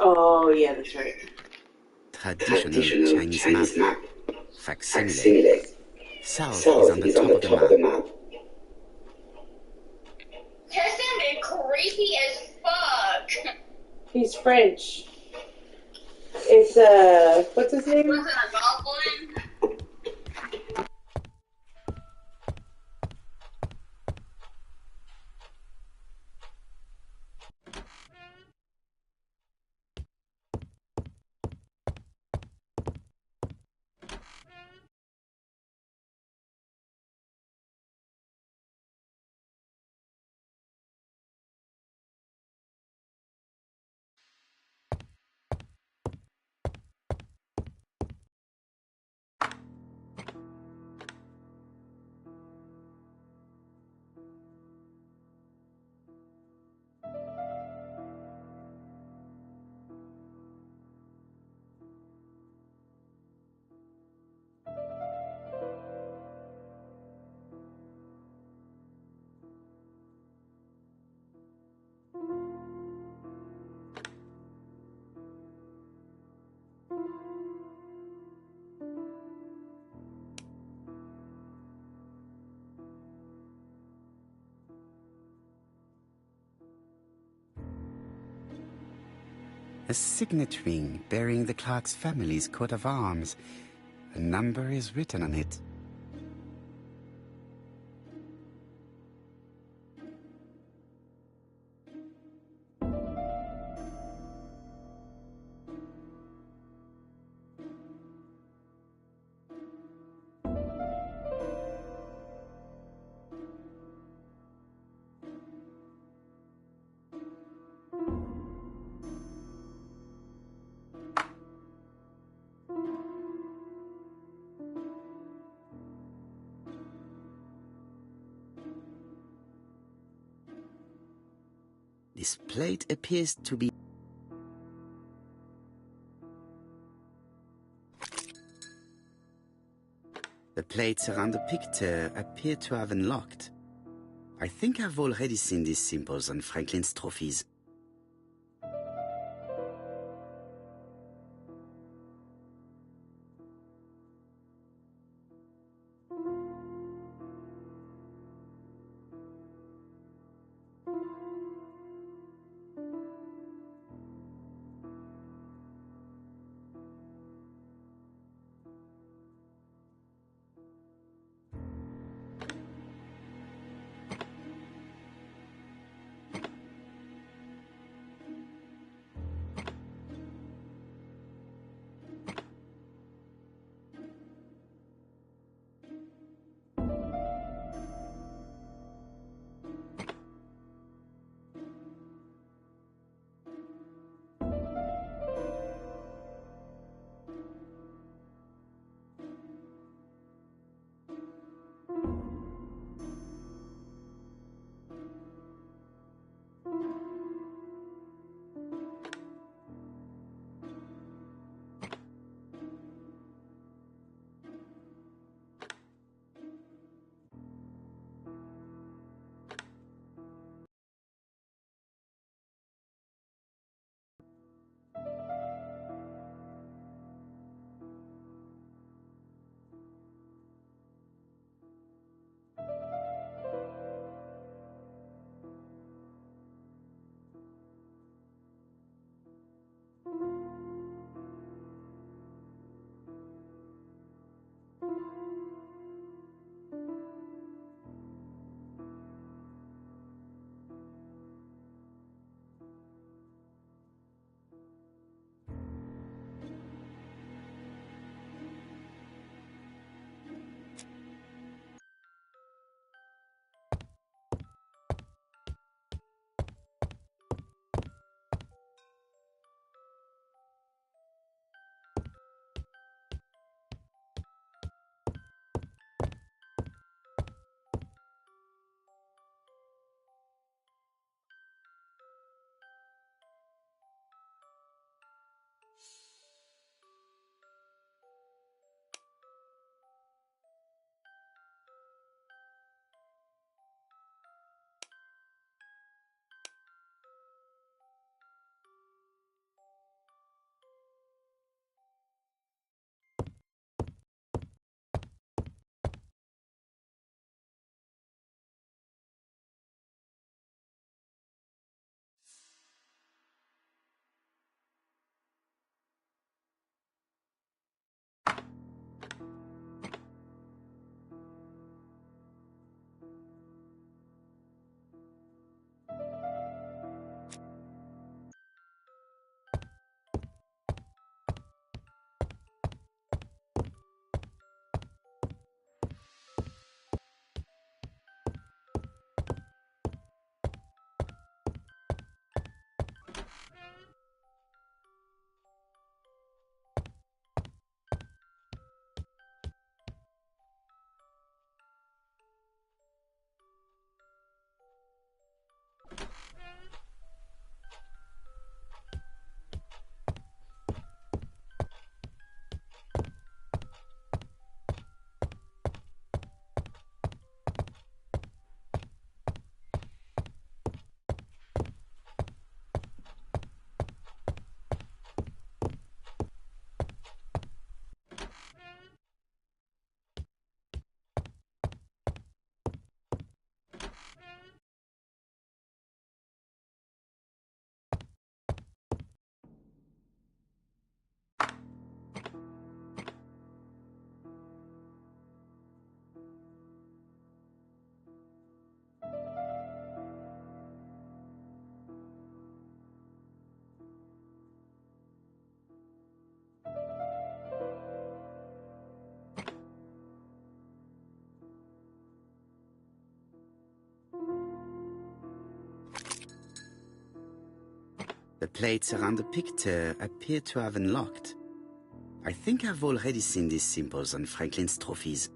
Oh, yeah, that's right. Traditional Chinese map. Facsimile. Facsimile. South is South on the is on top the of the top of the map. map. That sounded creepy as fuck. He's French. It's, what's his name? Was it a goblin? A signet ring bearing the Clark's family's coat of arms. A number is written on it. This plate appears to be... The plates around the picture appear to have unlocked. I think I've already seen these symbols on Franklin's trophies. The plates around the picture appear to have unlocked. I think I've already seen these symbols on Franklin's trophies.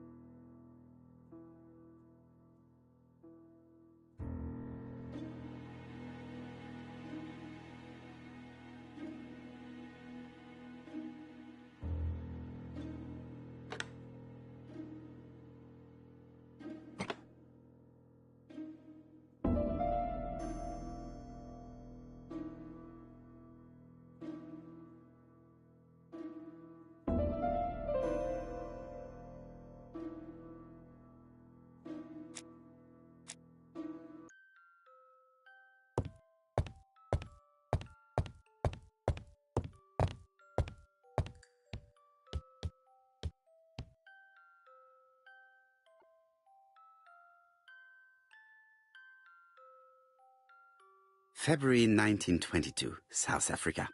February 1922, South Africa.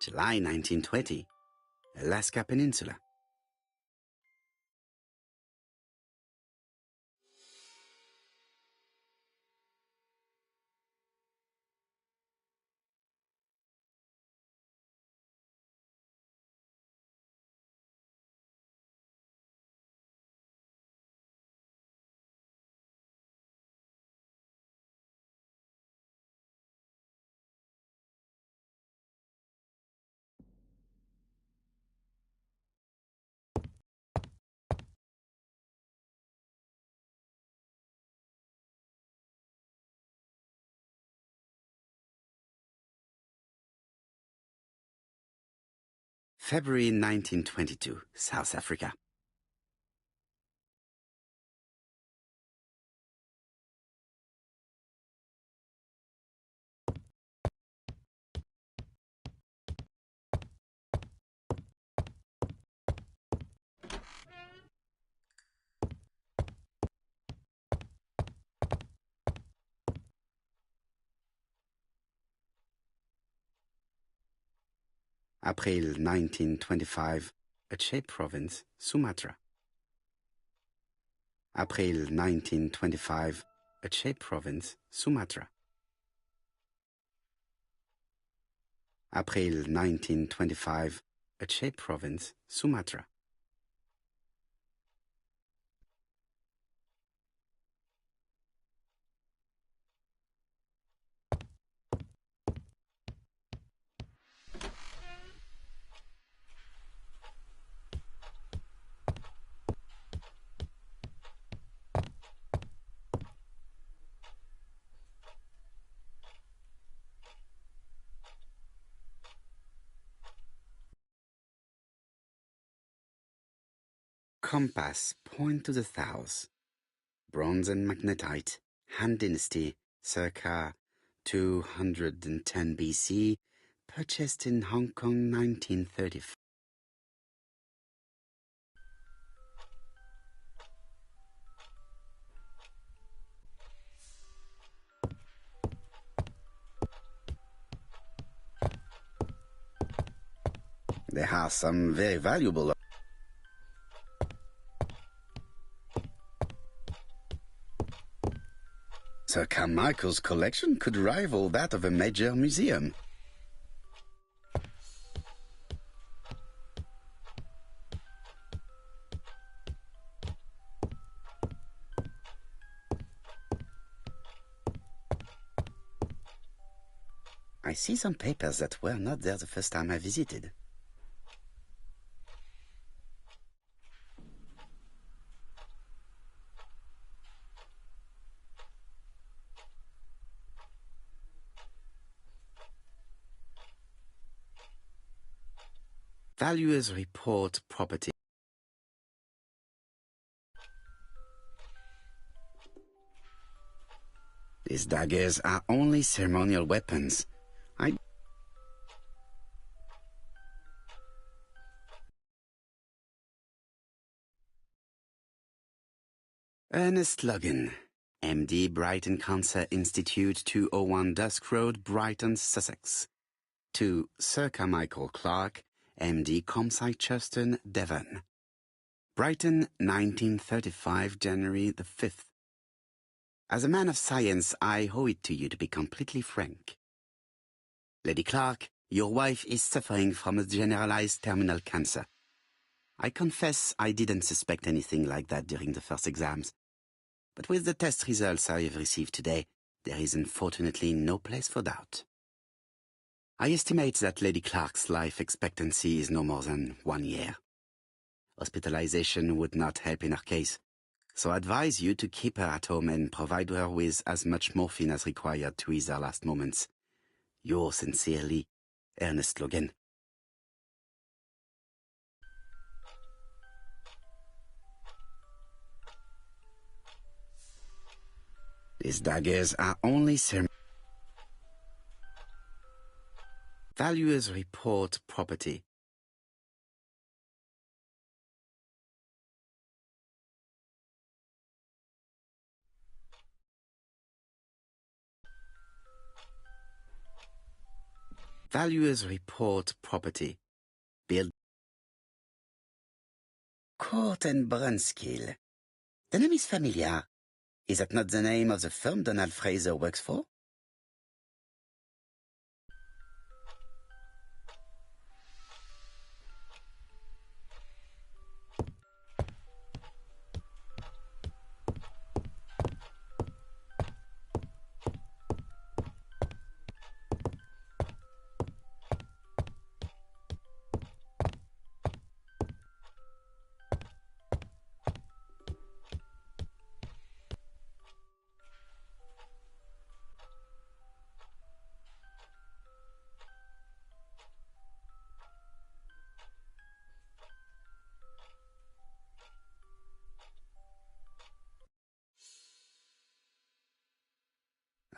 July 1920, Alaska Peninsula. February 1922, South Africa. April 1925, Aceh Province, Sumatra. April 1925, Aceh Province, Sumatra. April 1925, Aceh Province, Sumatra. Compass point to the south. Bronze and magnetite, Han Dynasty, circa 210 BC, purchased in Hong Kong 1935. There are some very valuable. Sir Carmichael's collection could rival that of a major museum. I see some papers that were not there the first time I visited. Valuers report property. These daggers are only ceremonial weapons. Ernest Logan, MD, Brighton Cancer Institute, 201 Dusk Road, Brighton, Sussex. To Sir Carmichael Clark, MD, ComSci Churstone, Devon. Brighton, 1935, January the 5th. As a man of science, I owe it to you to be completely frank. Lady Clark, your wife is suffering from a generalized terminal cancer. I confess I didn't suspect anything like that during the first exams. But with the test results I have received today, there is unfortunately no place for doubt. I estimate that Lady Clark's life expectancy is no more than 1 year. Hospitalization would not help in her case, so I advise you to keep her at home and provide her with as much morphine as required to ease her last moments. Yours sincerely, Ernest Logan. These daggers are only Valuers report property. Valuers report property. Build Court and Brunskill. The name is familiar. Is that not the name of the firm Donald Fraser works for?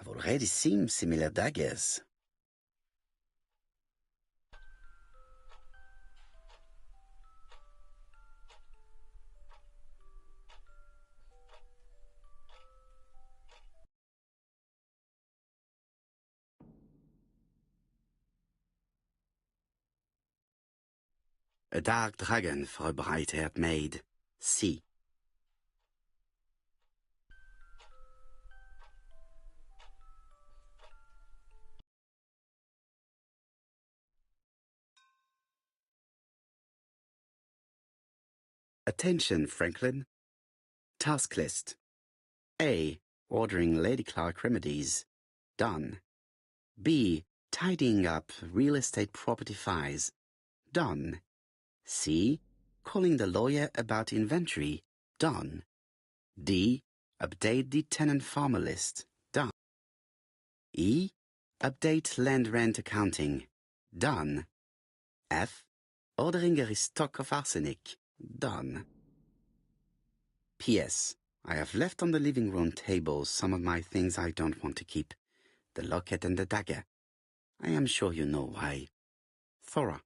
I've already seen similar daggers. A dark dragon for a bright-haired maid. C. Attention, Franklin. Task list. A. Ordering Lady Clark remedies. Done. B. Tidying up real estate property files. Done. C. Calling the lawyer about inventory. Done. D. Update the tenant-farmer list. Done. E. Update land rent accounting. Done. F. Ordering a restock of arsenic. Done. P.S. I have left on the living room table some of my things I don't want to keep. The locket and the dagger. I am sure you know why. Thora.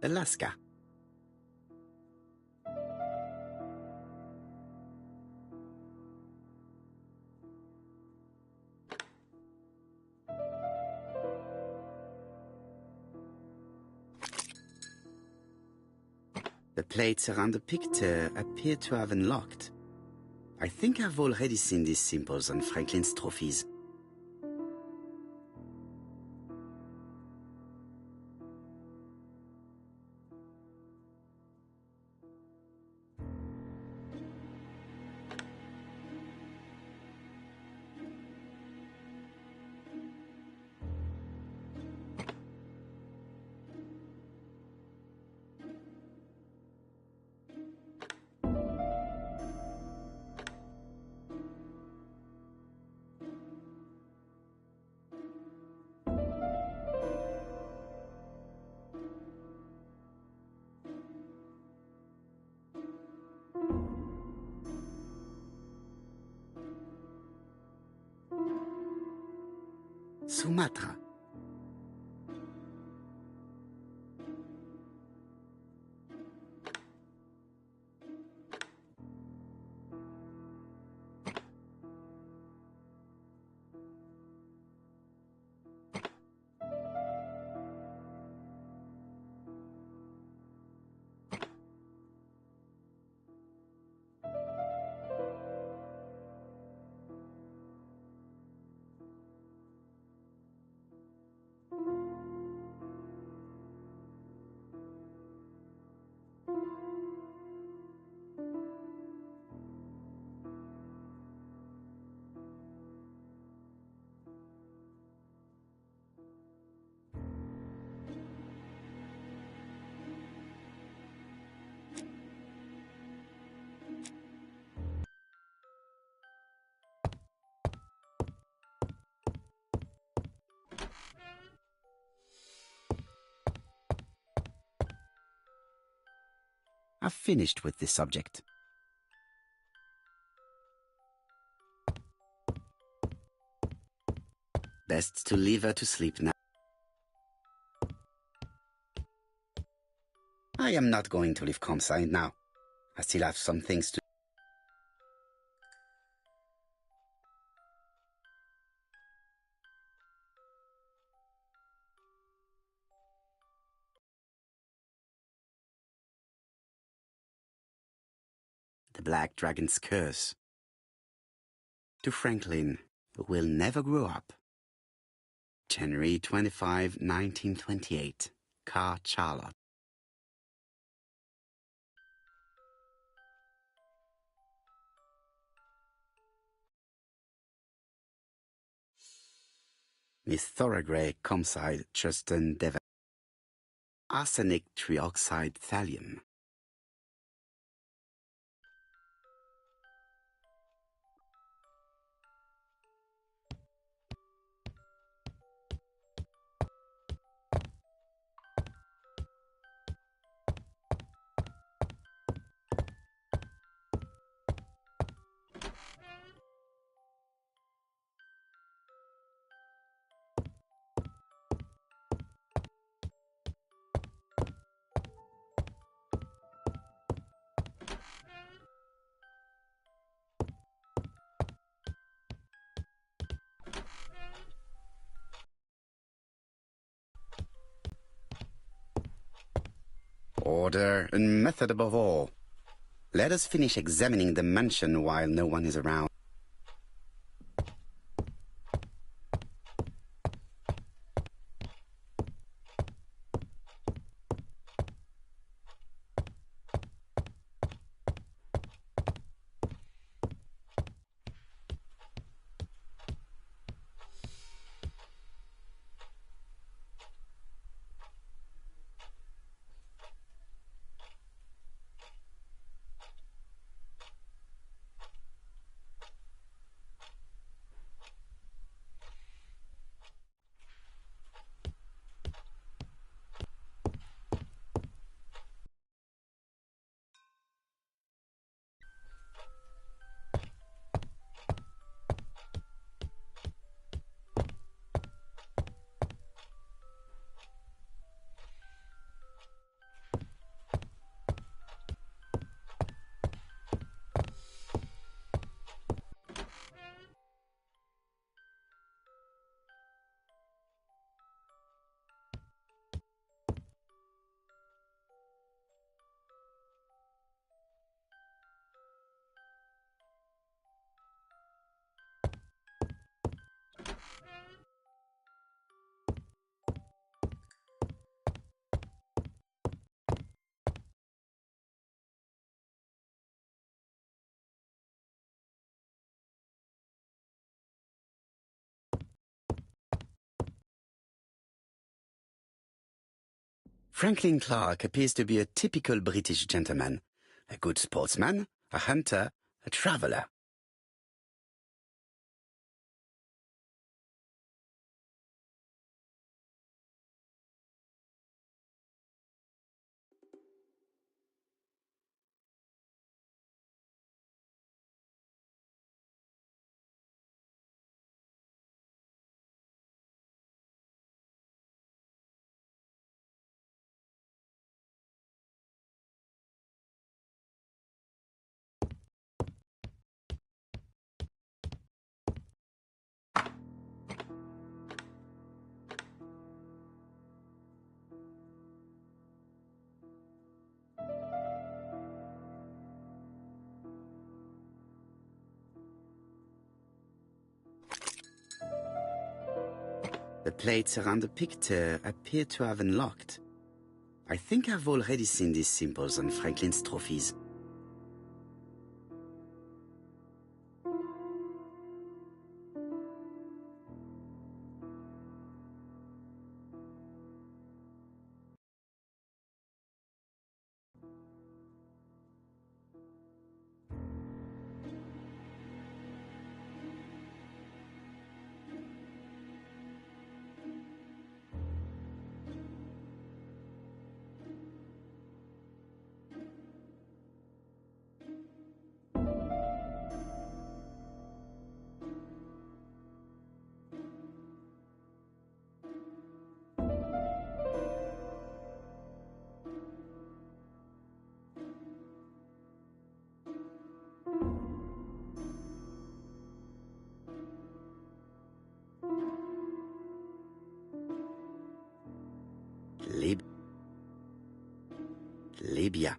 Alaska. The plates around the picture appear to have unlocked. I think I've already seen these symbols on Franklin's trophies. Sumatra. I've finished with this subject. Best to leave her to sleep now. I am not going to leave Comside now. I still have some things to do. The Black Dragon's Curse. To Franklin, who will never grow up. January 25, 1928. Car Charlotte. Miss Thorogray, Comside, Justin Devon. Arsenic trioxide thallium. Order and method above all. Let us finish examining the mansion while no one is around. Franklin Clark appears to be a typical British gentleman, a good sportsman, a hunter, a traveller. The plates around the picture appear to have unlocked. I think I've already seen these symbols on Franklin's trophies. Libya.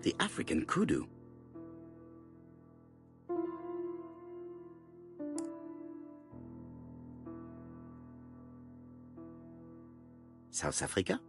The African kudu. South Africa?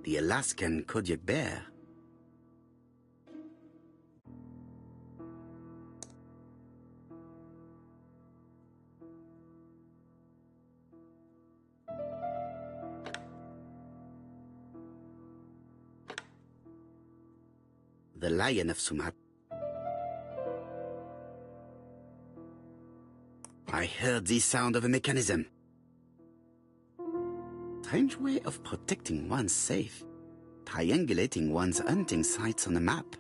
The Alaskan Kodiak bear. the Lion of Sumatra. I heard the sound of a mechanism. Strange way of protecting one's safe. Triangulating one's hunting sites on a map.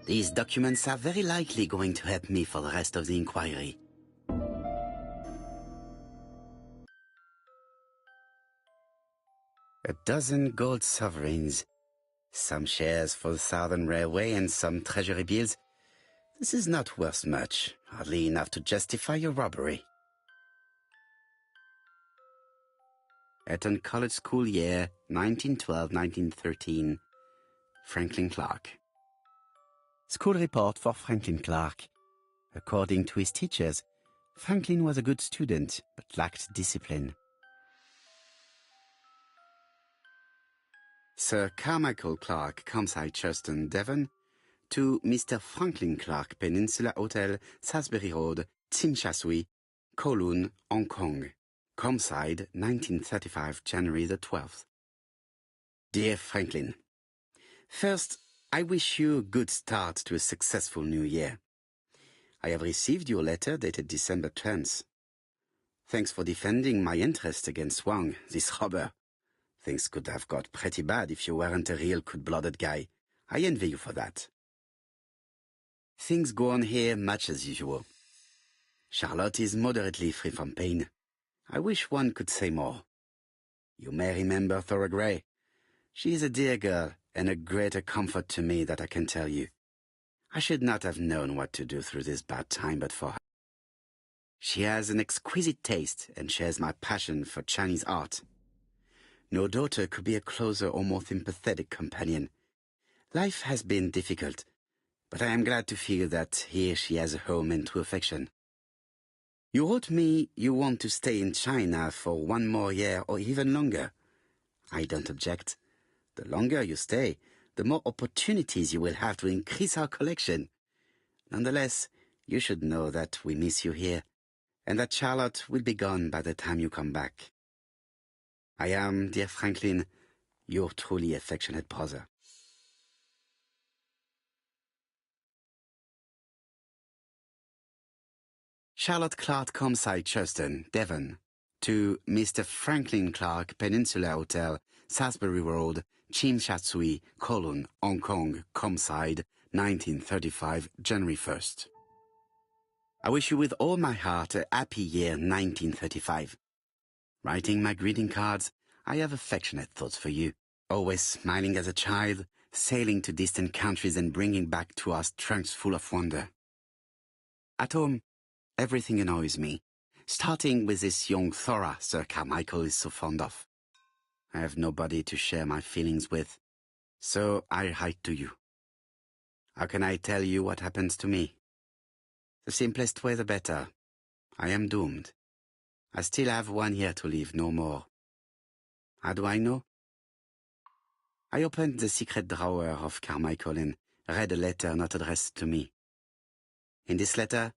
These documents are very likely going to help me for the rest of the inquiry. A dozen gold sovereigns. Some shares for the Southern Railway and some treasury bills. This is not worth much, hardly enough to justify a robbery. Eton College School Year, 1912-1913. Franklin Clark. School report for Franklin Clark. According to his teachers, Franklin was a good student, but lacked discipline. Sir Carmichael Clark, Campsite Churston, Devon, to Mr. Franklin Clark, Peninsula Hotel, Salisbury Road, Tsim Sha Tsui, Kowloon, Hong Kong. Campsite, 1935, January the 12th. Dear Franklin, first, I wish you a good start to a successful new year. I have received your letter dated December 10th. Thanks for defending my interest against Wang, this robber. Things could have got pretty bad if you weren't a real cold-blooded guy. I envy you for that. Things go on here much as usual. Charlotte is moderately free from pain. I wish one could say more. You may remember Thora Gray. She is a dear girl and a greater comfort to me that I can tell you. I should not have known what to do through this bad time but for her. She has an exquisite taste and shares my passion for Chinese art. No daughter could be a closer or more sympathetic companion. Life has been difficult, but I am glad to feel that here she has a home and true affection. You wrote me you want to stay in China for 1 more year or even longer. I don't object. The longer you stay, the more opportunities you will have to increase our collection. Nonetheless, you should know that we miss you here, and that Charlotte will be gone by the time you come back. I am, dear Franklin, your truly affectionate brother. Charlotte Clark, Campsite Churston, Devon, to Mr. Franklin Clark, Peninsula Hotel, Salisbury Road, Tsim Sha Tsui, Kowloon, Hong Kong, Campsite, 1935, January 1st. I wish you with all my heart a happy year 1935. Writing my greeting cards, I have affectionate thoughts for you. Always smiling as a child, sailing to distant countries and bringing back to us trunks full of wonder. At home, everything annoys me, starting with this young Thora Sir Carmichael is so fond of. I have nobody to share my feelings with, so I write to you. How can I tell you what happens to me? The simplest way the better. I am doomed. I still have 1 year to live, no more. How do I know? I opened the secret drawer of Carmichael and read a letter not addressed to me. In this letter,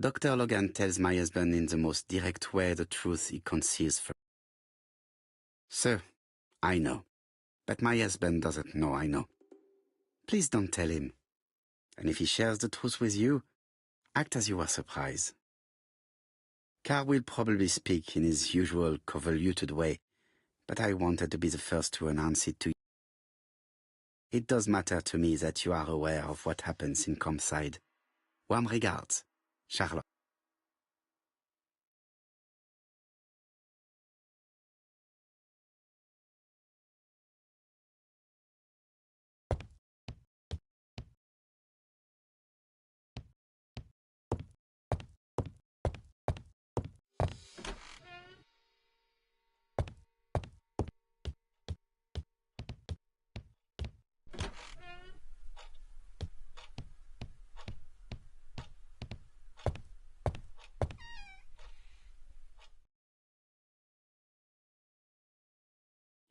Dr. Logan tells my husband in the most direct way the truth he conceals from. So, I know. But my husband doesn't know I know. Please don't tell him. And if he shares the truth with you, act as you are surprised. Carl will probably speak in his usual convoluted way, but I wanted to be the first to announce it to you. It does matter to me that you are aware of what happens in Campside. Warm regards, Charlotte.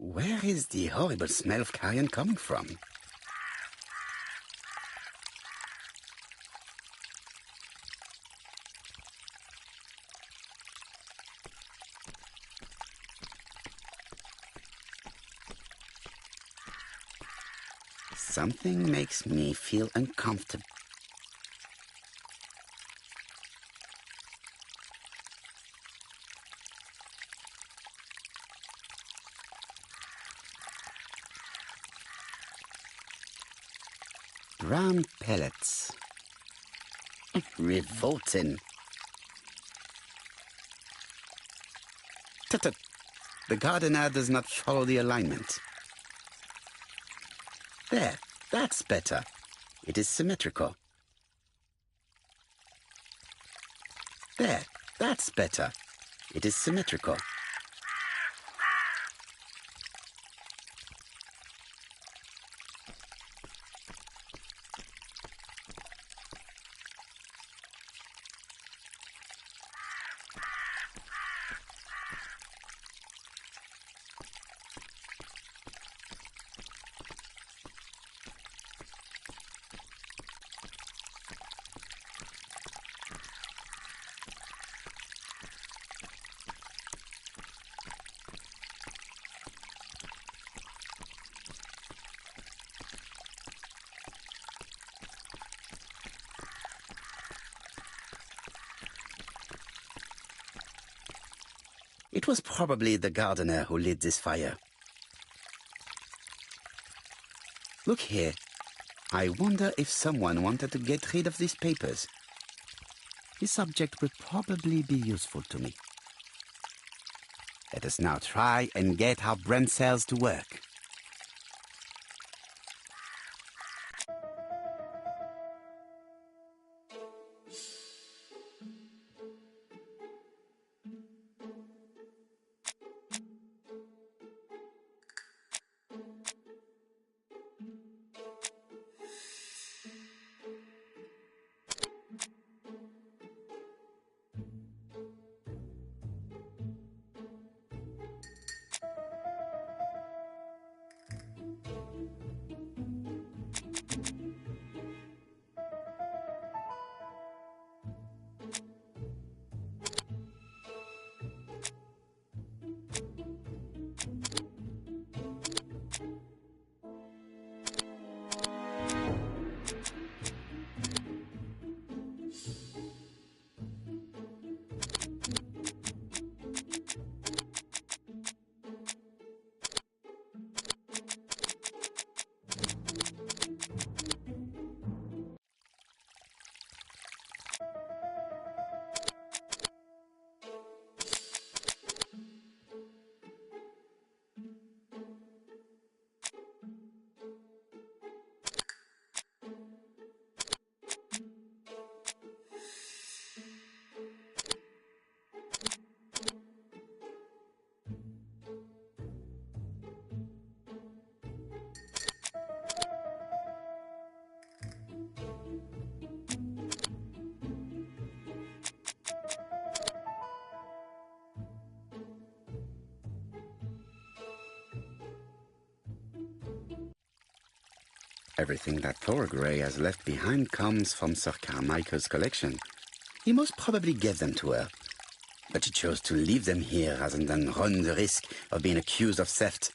Where is the horrible smell of carrion coming from? Something makes me feel uncomfortable. Brown pellets. Revolting. Tut-tut. The gardener does not follow the alignment. There, that's better. It is symmetrical. There, that's better. It is symmetrical. It was probably the gardener who lit this fire. Look here. I wonder if someone wanted to get rid of these papers. This object will probably be useful to me. Let us now try and get our brain cells to work. Everything that Thorgray has left behind comes from Sir Carmichael's collection. He most probably gave them to her, but she chose to leave them here rather than run the risk of being accused of theft.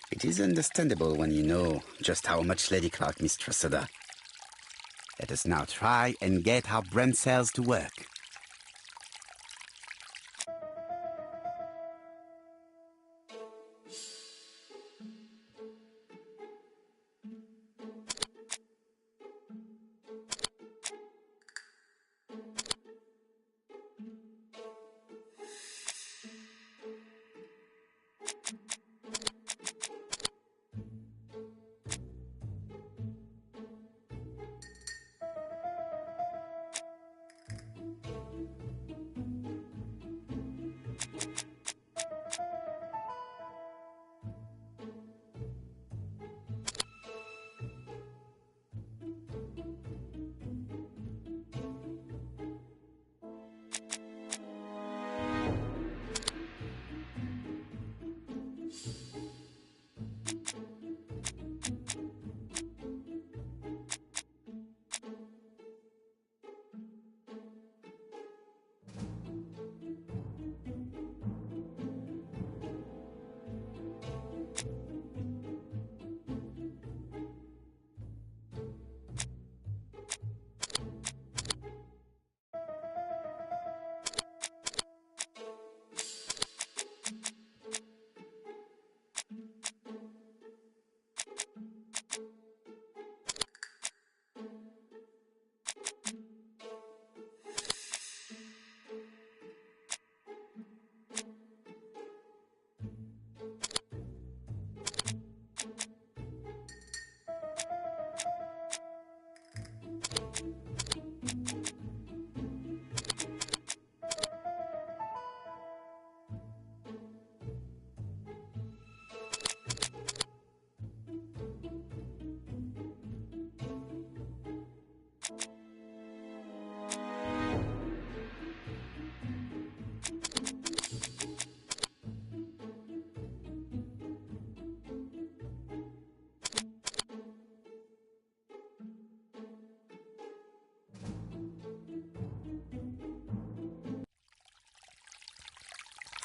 It is understandable when you know just how much Lady Clark mistrusted her. Let us now try and get our brain cells to work.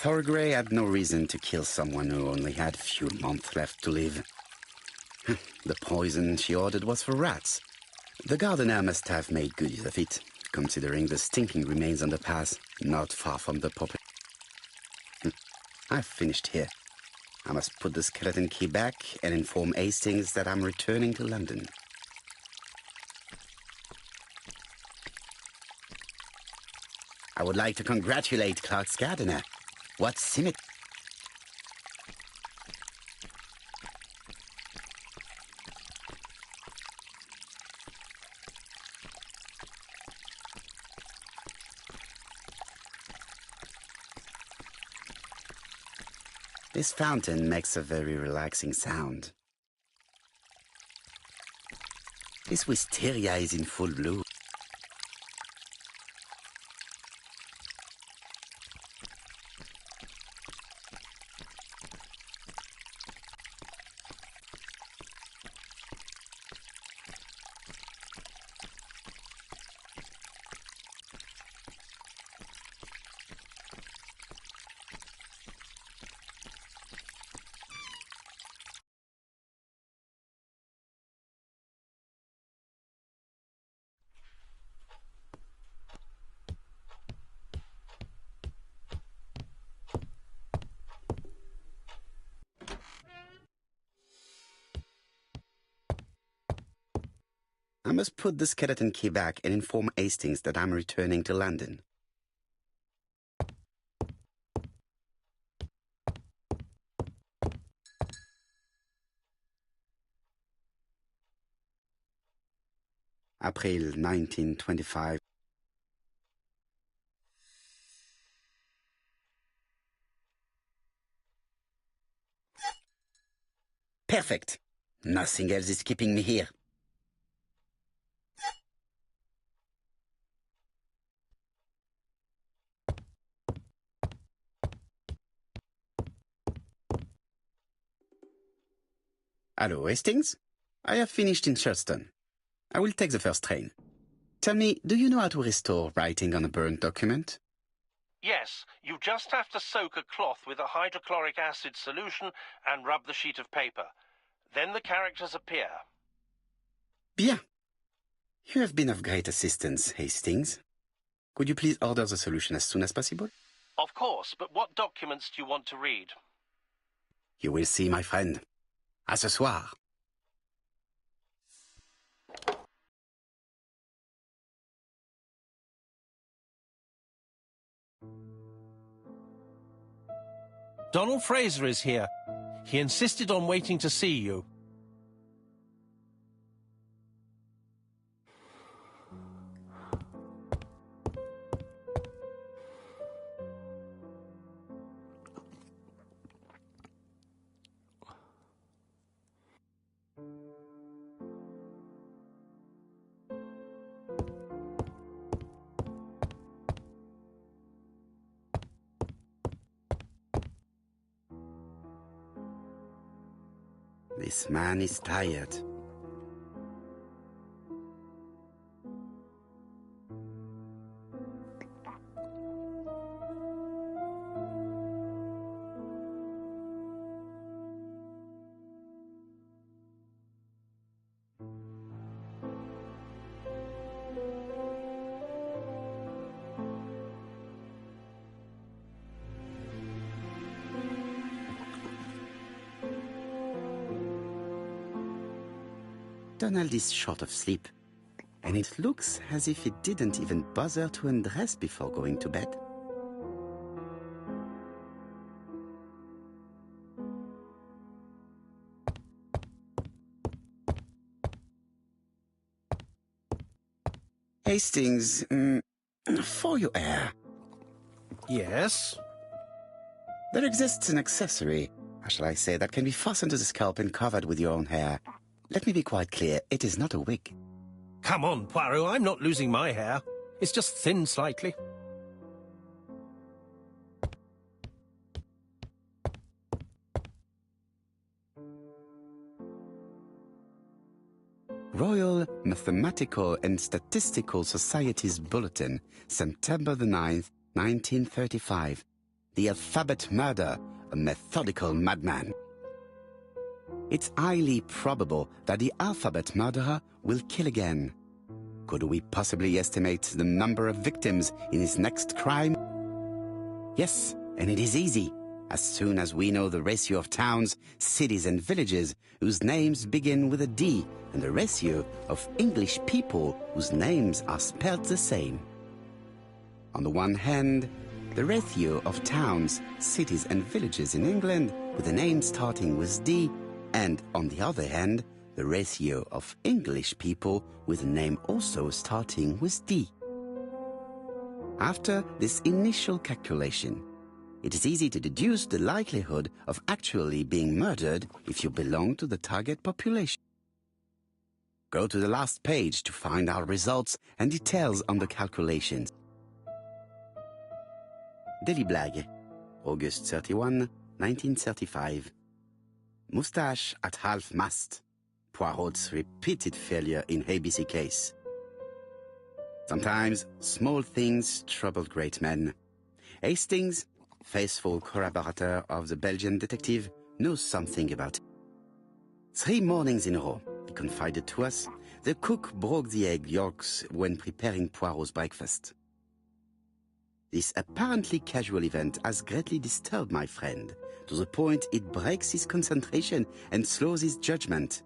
Thorgray had no reason to kill someone who only had few months left to live. The poison she ordered was for rats. The gardener must have made good use of it, considering the stinking remains on the path, not far from the property. I've finished here. I must put the skeleton key back and inform Hastings that I'm returning to London. I would like to congratulate Clark's gardener. What symmetry! This fountain makes a very relaxing sound. This wisteria is in full bloom. I must put the skeleton key back and inform Hastings that I'm returning to London. April 1925. Perfect. Nothing else is keeping me here. Hello, Hastings. I have finished in Charleston. I will take the first train. Tell me, do you know how to restore writing on a burnt document? Yes, you just have to soak a cloth with a hydrochloric acid solution and rub the sheet of paper. Then the characters appear. Bien. You have been of great assistance, Hastings. Could you please order the solution as soon as possible? Of course, but what documents do you want to read? You will see, my friend. À ce soir. Donald Fraser is here. He insisted on waiting to see you. This man is tired. Donald is short of sleep, and it looks as if he didn't even bother to undress before going to bed. Hastings, for your hair, Yes? there exists an accessory, how shall I say, that can be fastened to the scalp and covered with your own hair. Let me be quite clear, it is not a wig. Come on, Poirot, I'm not losing my hair. It's just thin slightly. Royal Mathematical and Statistical Society's Bulletin, September the 9th, 1935. the alphabet murder, a methodical madman. It's highly probable that the alphabet murderer will kill again. Could we possibly estimate the number of victims in his next crime? Yes, and it is easy. As soon as we know the ratio of towns, cities and villages whose names begin with a D and the ratio of English people whose names are spelled the same. On the one hand, the ratio of towns, cities and villages in England with a name starting with D, and on the other hand, the ratio of English people with a name also starting with D. After this initial calculation, it is easy to deduce the likelihood of actually being murdered if you belong to the target population. Go to the last page to find our results and details on the calculations. Daily Blag, August 31, 1935. Moustache at half-mast. Poirot's repeated failure in ABC case. Sometimes small things trouble great men. Hastings, faithful corroborator of the Belgian detective, knows something about it. 3 mornings in a row, he confided to us, the cook broke the egg yolks when preparing Poirot's breakfast. This apparently casual event has greatly disturbed my friend, to the point it breaks his concentration and slows his judgment.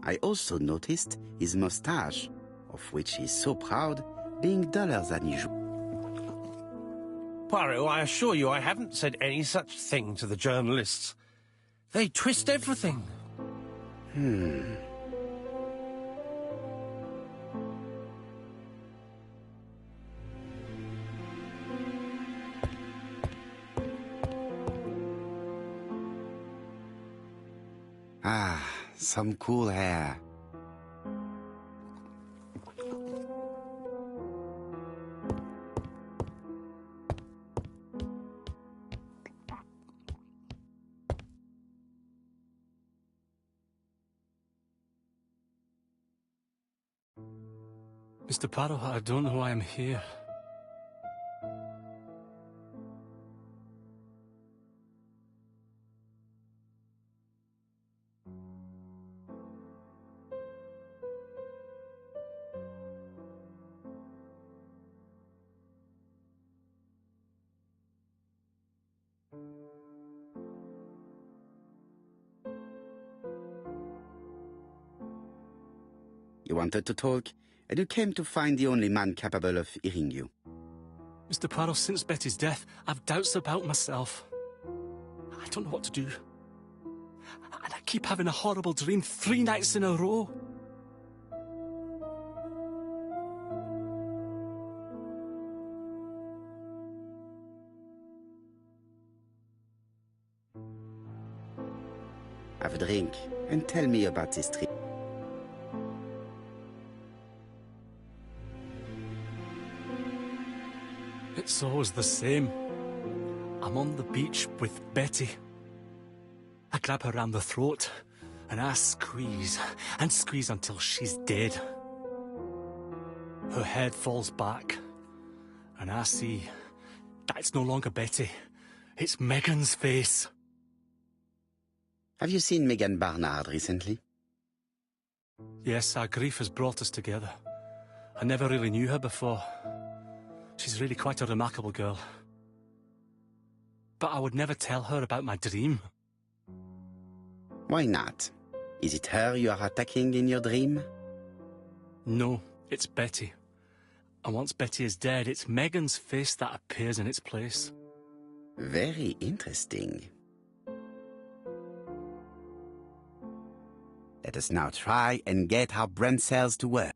I also noticed his mustache, of which he is so proud, being duller than usual. Poirot, I assure you I haven't said any such thing to the journalists. They twist everything. Ah, some cool air. Mr. Poirot, I don't know why I'm here. You wanted to talk, and you came to find the only man capable of hearing you. Mr. Poirot, since Betty's death, I've doubts about myself. I don't know what to do. And I keep having a horrible dream 3 nights in a row. Have a drink, and tell me about this trip. It's always the same. I'm on the beach with Betty. I grab her round the throat, and I squeeze, and squeeze until she's dead. Her head falls back, and I see that it's no longer Betty. It's Megan's face. Have you seen Megan Barnard recently? Yes, our grief has brought us together. I never really knew her before. She's really quite a remarkable girl. But I would never tell her about my dream. Why not? Is it her you are attacking in your dream? No, it's Betty. And once Betty is dead, it's Megan's face that appears in its place. Very interesting. Let us now try and get our brain cells to work.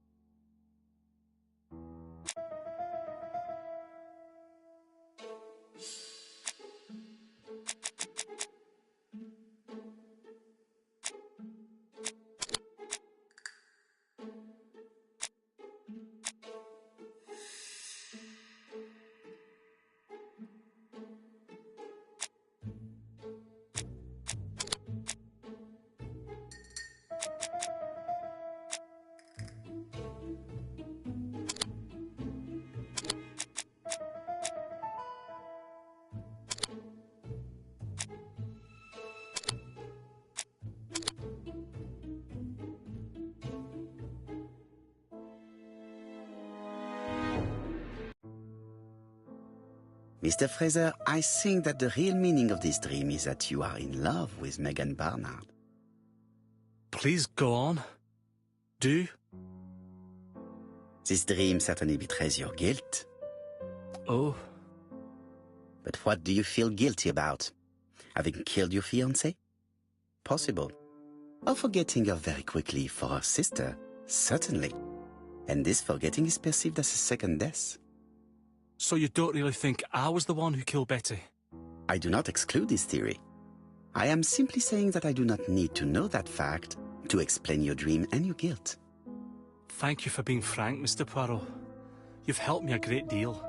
Mr. Fraser, I think that the real meaning of this dream is that you are in love with Megan Barnard. Please go on. Do. This dream certainly betrays your guilt. Oh. But what do you feel guilty about? Having killed your fiancé? Possible. Or forgetting her very quickly for her sister? Certainly. And this forgetting is perceived as a second death. So you don't really think I was the one who killed Betty? I do not exclude this theory. I am simply saying that I do not need to know that fact to explain your dream and your guilt. Thank you for being frank, Mr. Poirot. You've helped me a great deal.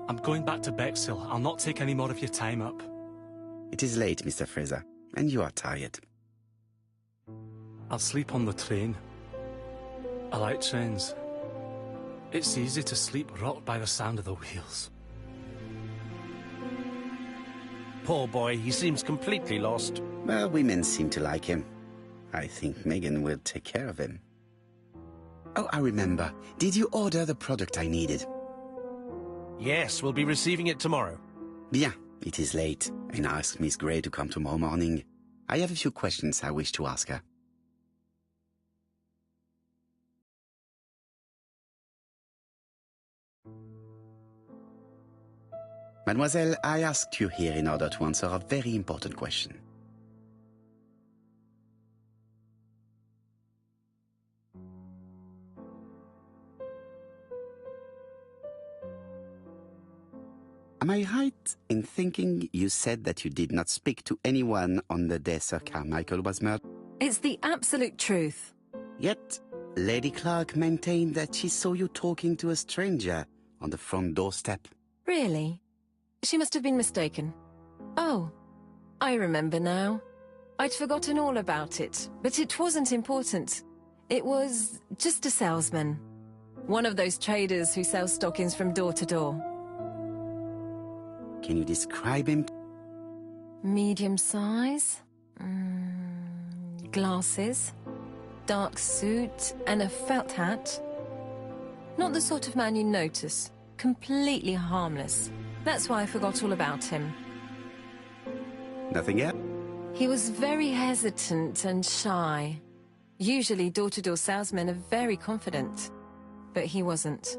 I'm going back to Bexhill. I'll not take any more of your time up. It is late, Mr. Fraser, and you are tired. I'll sleep on the train. I like trains. It's easy to sleep rocked by the sound of the wheels. Poor boy, he seems completely lost. Well, women seem to like him. I think Megan will take care of him. Oh, I remember. Did you order the product I needed? Yes, we'll be receiving it tomorrow. Bien, it is late, and I asked Miss Gray to come tomorrow morning. I have a few questions I wish to ask her. Mademoiselle, I asked you here in order to answer a very important question. Am I right in thinking you said that you did not speak to anyone on the day Sir Carmichael was murdered? It's the absolute truth. Yet, Lady Clark maintained that she saw you talking to a stranger on the front doorstep. Really? She must have been mistaken. Oh, I remember now. I'd forgotten all about it, but it wasn't important. It was just a salesman. One of those traders who sell stockings from door to door. Can you describe him? Medium size. Glasses. Dark suit and a felt hat. Not the sort of man you notice. Completely harmless. That's why I forgot all about him. Nothing else? He was very hesitant and shy. Usually door-to-door salesmen are very confident, but he wasn't.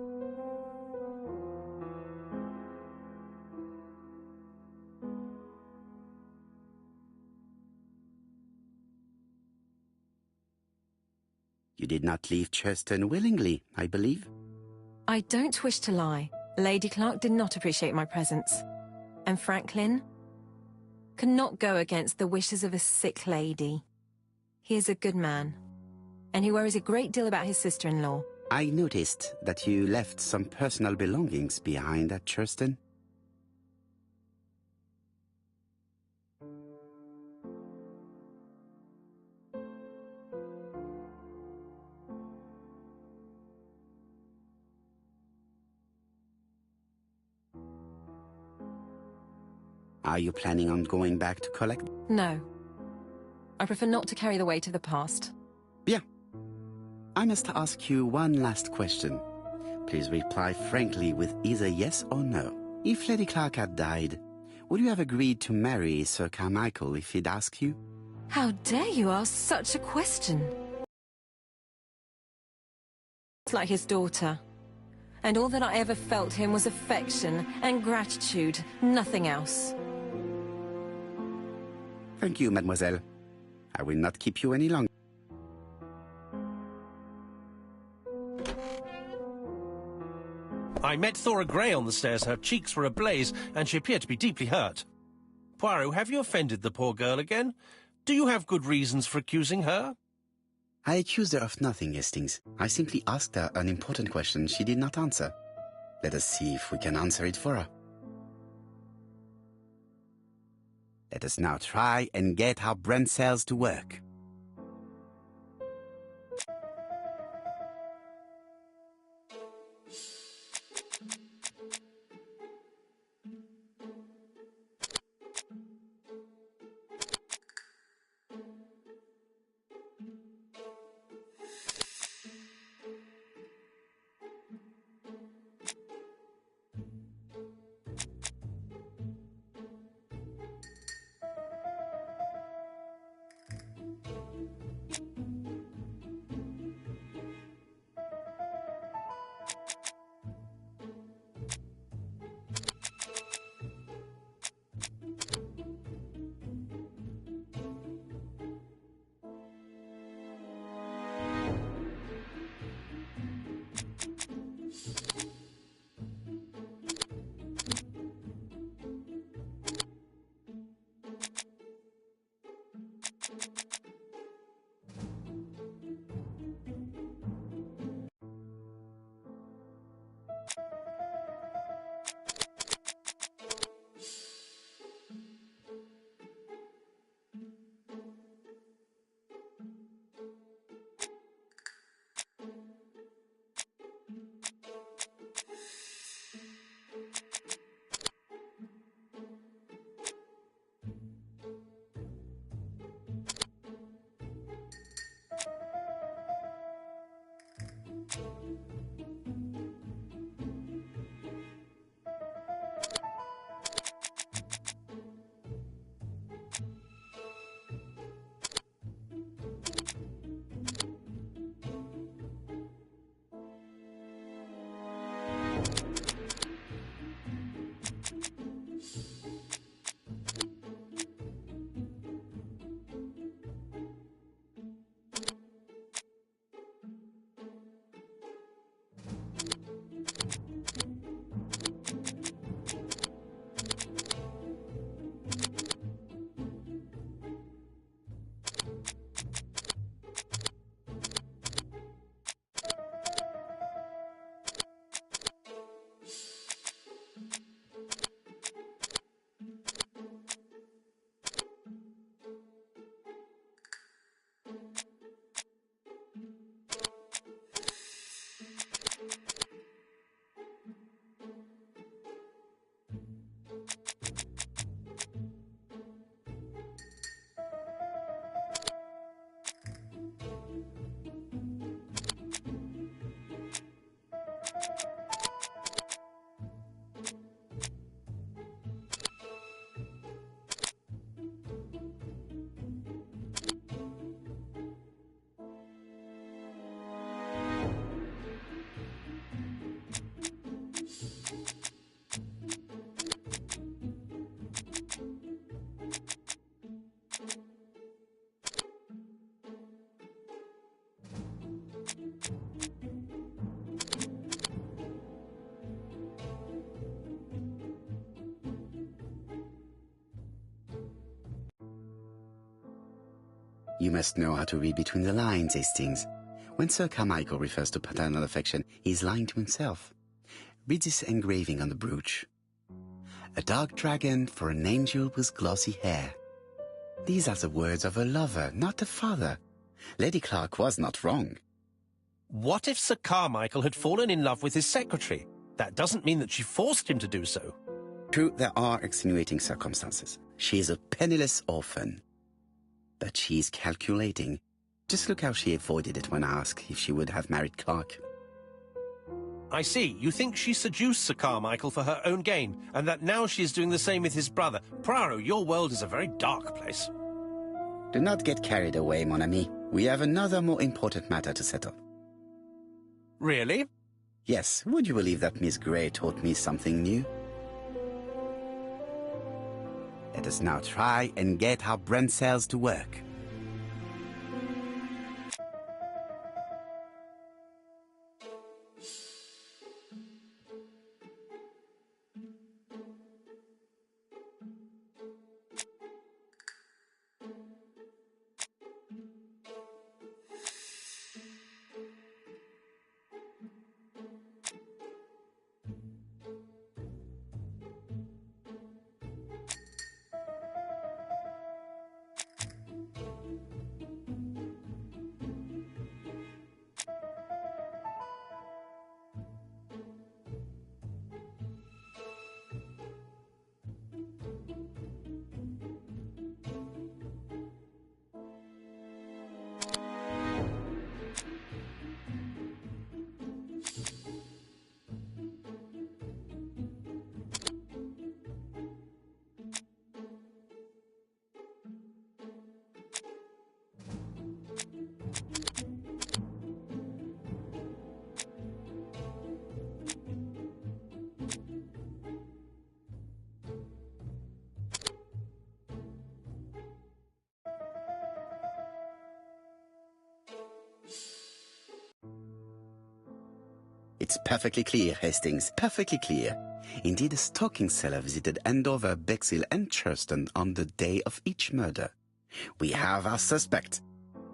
You did not leave Churston willingly, I believe. I don't wish to lie. Lady Clark did not appreciate my presence. And Franklin could not go against the wishes of a sick lady. He is a good man, and he worries a great deal about his sister-in-law. I noticed that you left some personal belongings behind at Churston. Are you planning on going back to collect? No. I prefer not to carry the weight of the past. Bien. I must ask you one last question. Please reply frankly with either yes or no. If Lady Clark had died, would you have agreed to marry Sir Carmichael if he'd asked you? How dare you ask such a question? It's like his daughter. And all that I ever felt him was affection and gratitude, nothing else. Thank you, mademoiselle. I will not keep you any longer. I met Thora Gray on the stairs. Her cheeks were ablaze, and she appeared to be deeply hurt. Poirot, have you offended the poor girl again? Do you have good reasons for accusing her? I accused her of nothing, Hastings. I simply asked her an important question she did not answer. Let us see if we can answer it for her. Let us now try and get our brain cells to work. You must know how to read between the lines, Hastings. When Sir Carmichael refers to paternal affection, he is lying to himself. Read this engraving on the brooch. A dark dragon for an angel with glossy hair. These are the words of a lover, not a father. Lady Clark was not wrong. What if Sir Carmichael had fallen in love with his secretary? That doesn't mean that she forced him to do so. True, there are extenuating circumstances. She is a penniless orphan. But she is calculating. Just look how she avoided it when asked if she would have married Clark. I see. You think she seduced Sir Carmichael for her own gain, and that now she is doing the same with his brother. Poirot, your world is a very dark place. Do not get carried away, mon ami. We have another more important matter to settle. Really? Yes, would you believe that Miss Grey taught me something new? Let us now try and get our brain cells to work. It's perfectly clear, Hastings, perfectly clear. Indeed, a stocking seller visited Andover, Bexhill and Churston on the day of each murder. We have our suspect.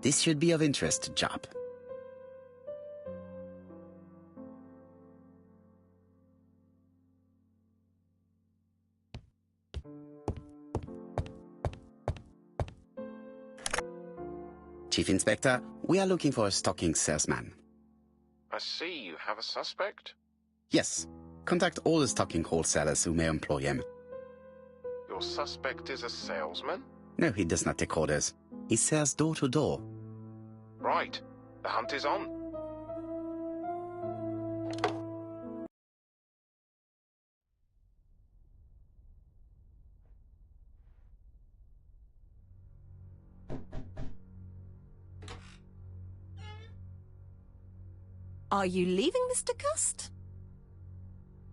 This should be of interest to Jap. Chief Inspector, we are looking for a stocking salesman. I see you have a suspect. Yes. Contact all the stocking wholesalers who may employ him. Your suspect is a salesman? No, he does not take orders. He sells door to door. Right. The hunt is on. Are you leaving, Mr. Cust?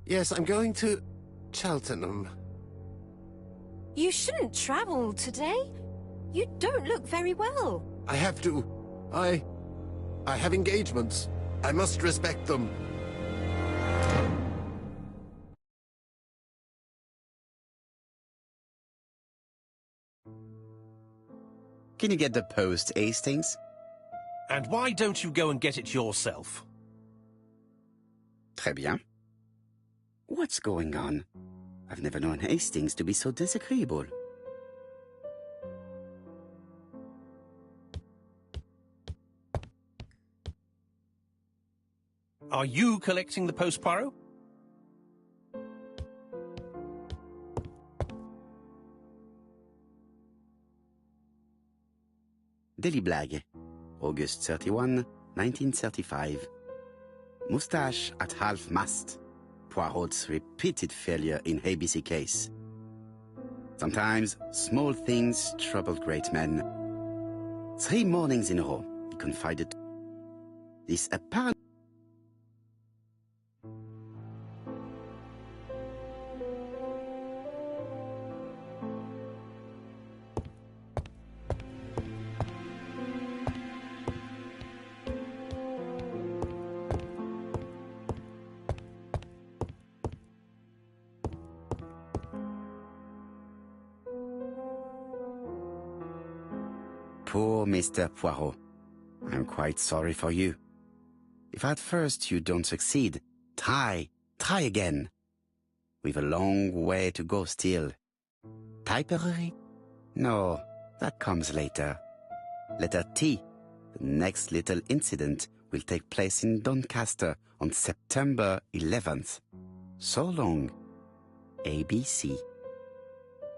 Yes, I'm going to Cheltenham. You shouldn't travel today. You don't look very well. I have to. I have engagements. I must respect them. Can you get the post, Hastings? And why don't you go and get it yourself? Très bien. What's going on? I've never known Hastings to be so disagreeable. Are you collecting the post, Poirot? Daily Blag, August 31, 1935. Moustache at half-mast. Poirot's repeated failure in ABC case. Sometimes small things trouble great men. 3 mornings in a row, he confided. This apparent Poor Mr. Poirot. I'm quite sorry for you. If at first you don't succeed, try again. We've a long way to go still. Typery? No, that comes later. Letter T. The next little incident will take place in Doncaster on September 11th. So long. ABC.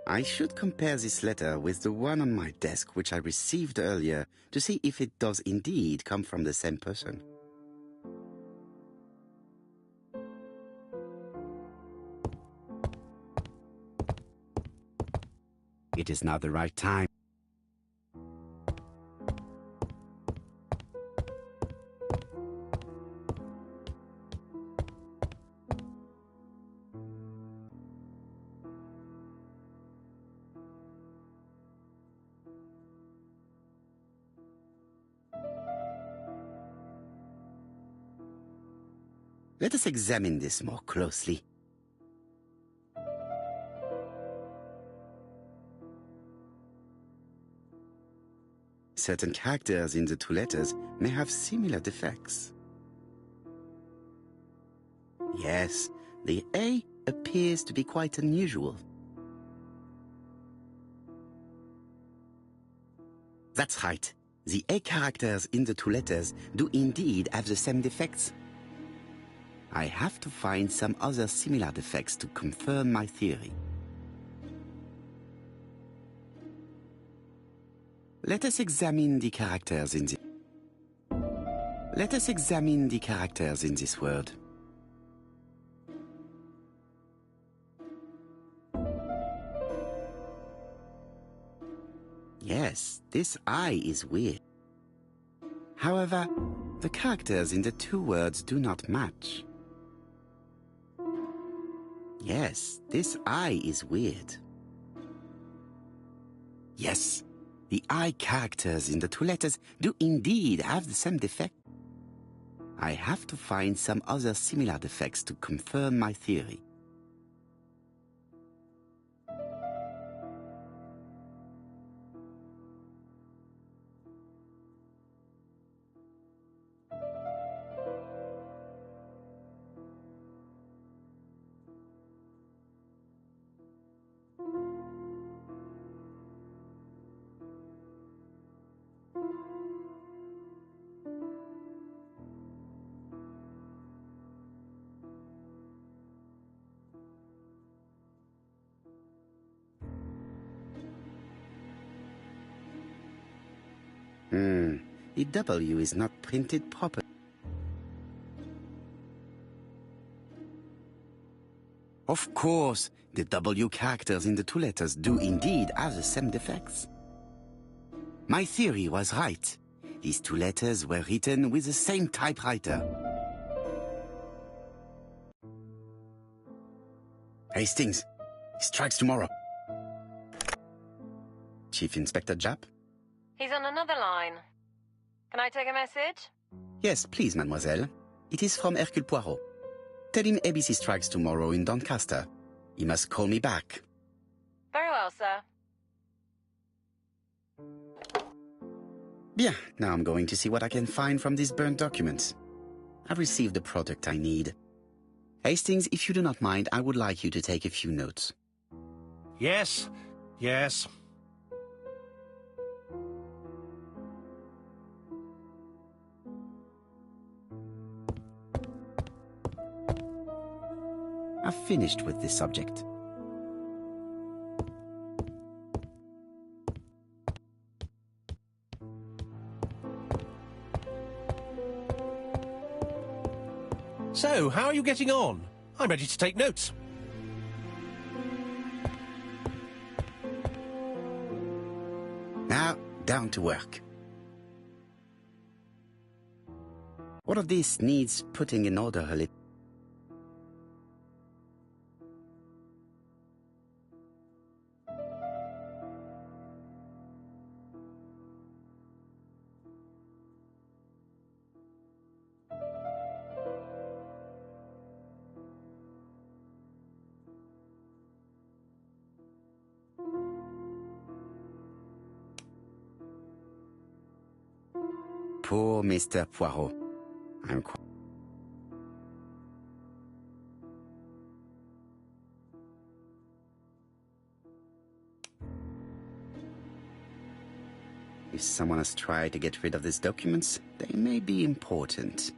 I should compare this letter with the one on my desk which I received earlier to see if it does indeed come from the same person. It is now the right time. Let us examine this more closely. Certain characters in the two letters may have similar defects. Yes, the A appears to be quite unusual. That's right. The A characters in the two letters do indeed have the same defects. I have to find some other similar defects to confirm my theory. Let us examine the characters in this word. Yes, this I is weird. However, the characters in the two words do not match. Yes, this I is weird. Yes, the I characters in the two letters do indeed have the same defect. I have to find some other similar defects to confirm my theory. The W is not printed properly. Of course, the W characters in the two letters do indeed have the same defects. My theory was right. These two letters were written with the same typewriter. Hastings, he strikes tomorrow. Chief Inspector Japp? He's on another line. Can I take a message? Yes, please, mademoiselle. It is from Hercule Poirot. Tell him ABC strikes tomorrow in Doncaster. He must call me back. Very well, sir. Bien, now I'm going to see what I can find from these burnt documents. I've received the product I need. Hastings, if you do not mind, I would like you to take a few notes. Yes, yes. I've finished with this subject. So, how are you getting on? I'm ready to take notes. Now, down to work. All of this needs putting in order a little. Poor Mr. Poirot. I'm quite... If someone has tried to get rid of these documents, they may be important.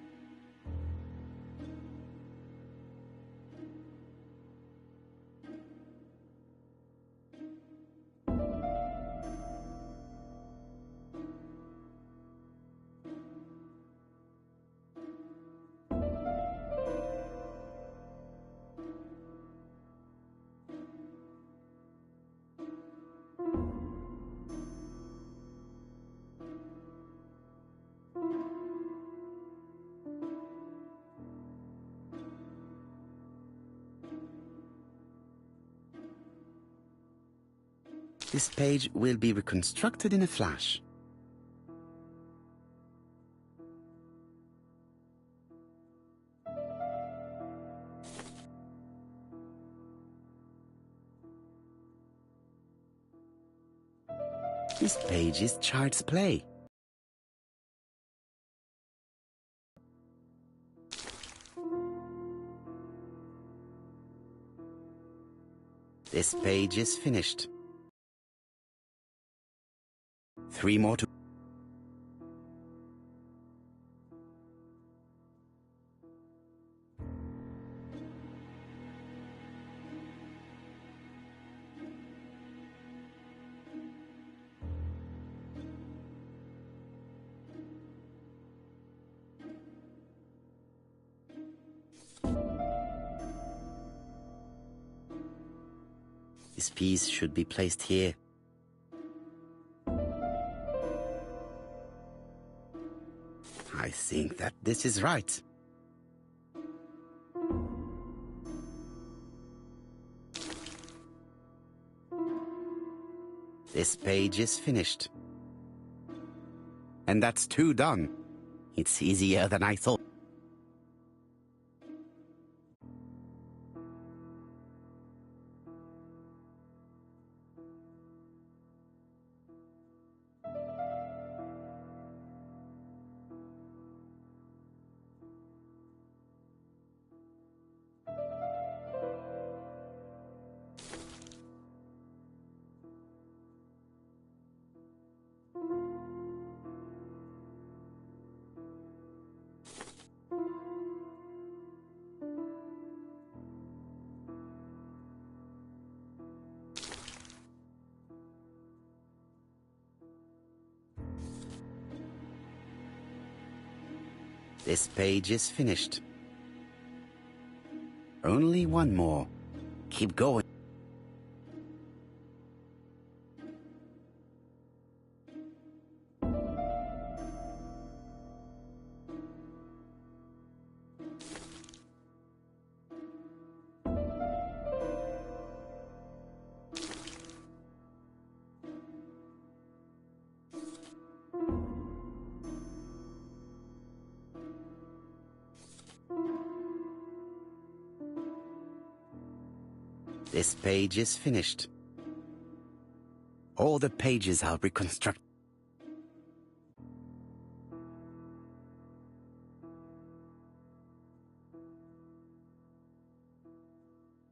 This page will be reconstructed in a flash. This page is child's play. This page is finished. 3 more to... This piece should be placed here. I think that this is right. This page is finished. And that's 2 done. It's easier than I thought. This page is finished. Only 1 more. Keep going. This page is finished. All the pages are reconstructed.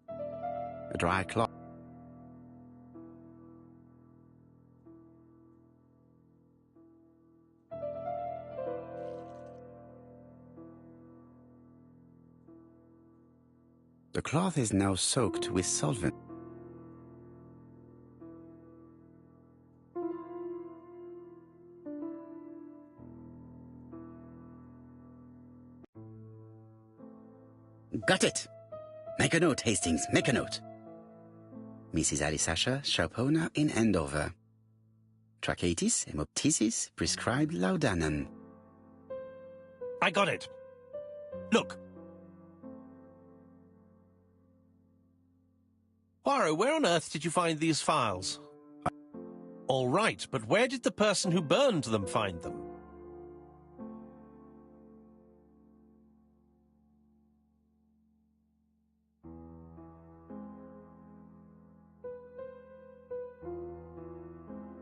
A dry cloth. The cloth is now soaked with solvent. Got it! Make a note, Hastings, make a note. Mrs. Alice Asher, shop owner in Andover. Tracheitis, hemoptysis, prescribed laudanum. I got it. Look. Poirot, where on earth did you find these files? All right, but where did the person who burned them find them?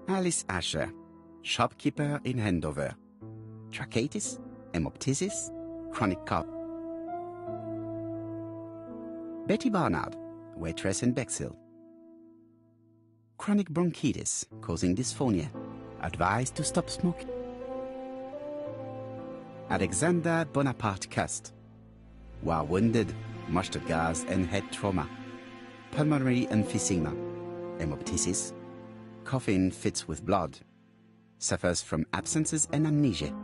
Alice Asher, shopkeeper in Andover. tracheitis, hemoptysis, chronic cough. Betty Barnard, waitress in Bexhill. Chronic bronchitis causing dysphonia. Advised to stop smoking. Alexander Bonaparte Cust. While wounded, mustard gas and head trauma. Pulmonary emphysema. Hemoptysis. Coughing fits with blood. Suffers from absences and amnesia.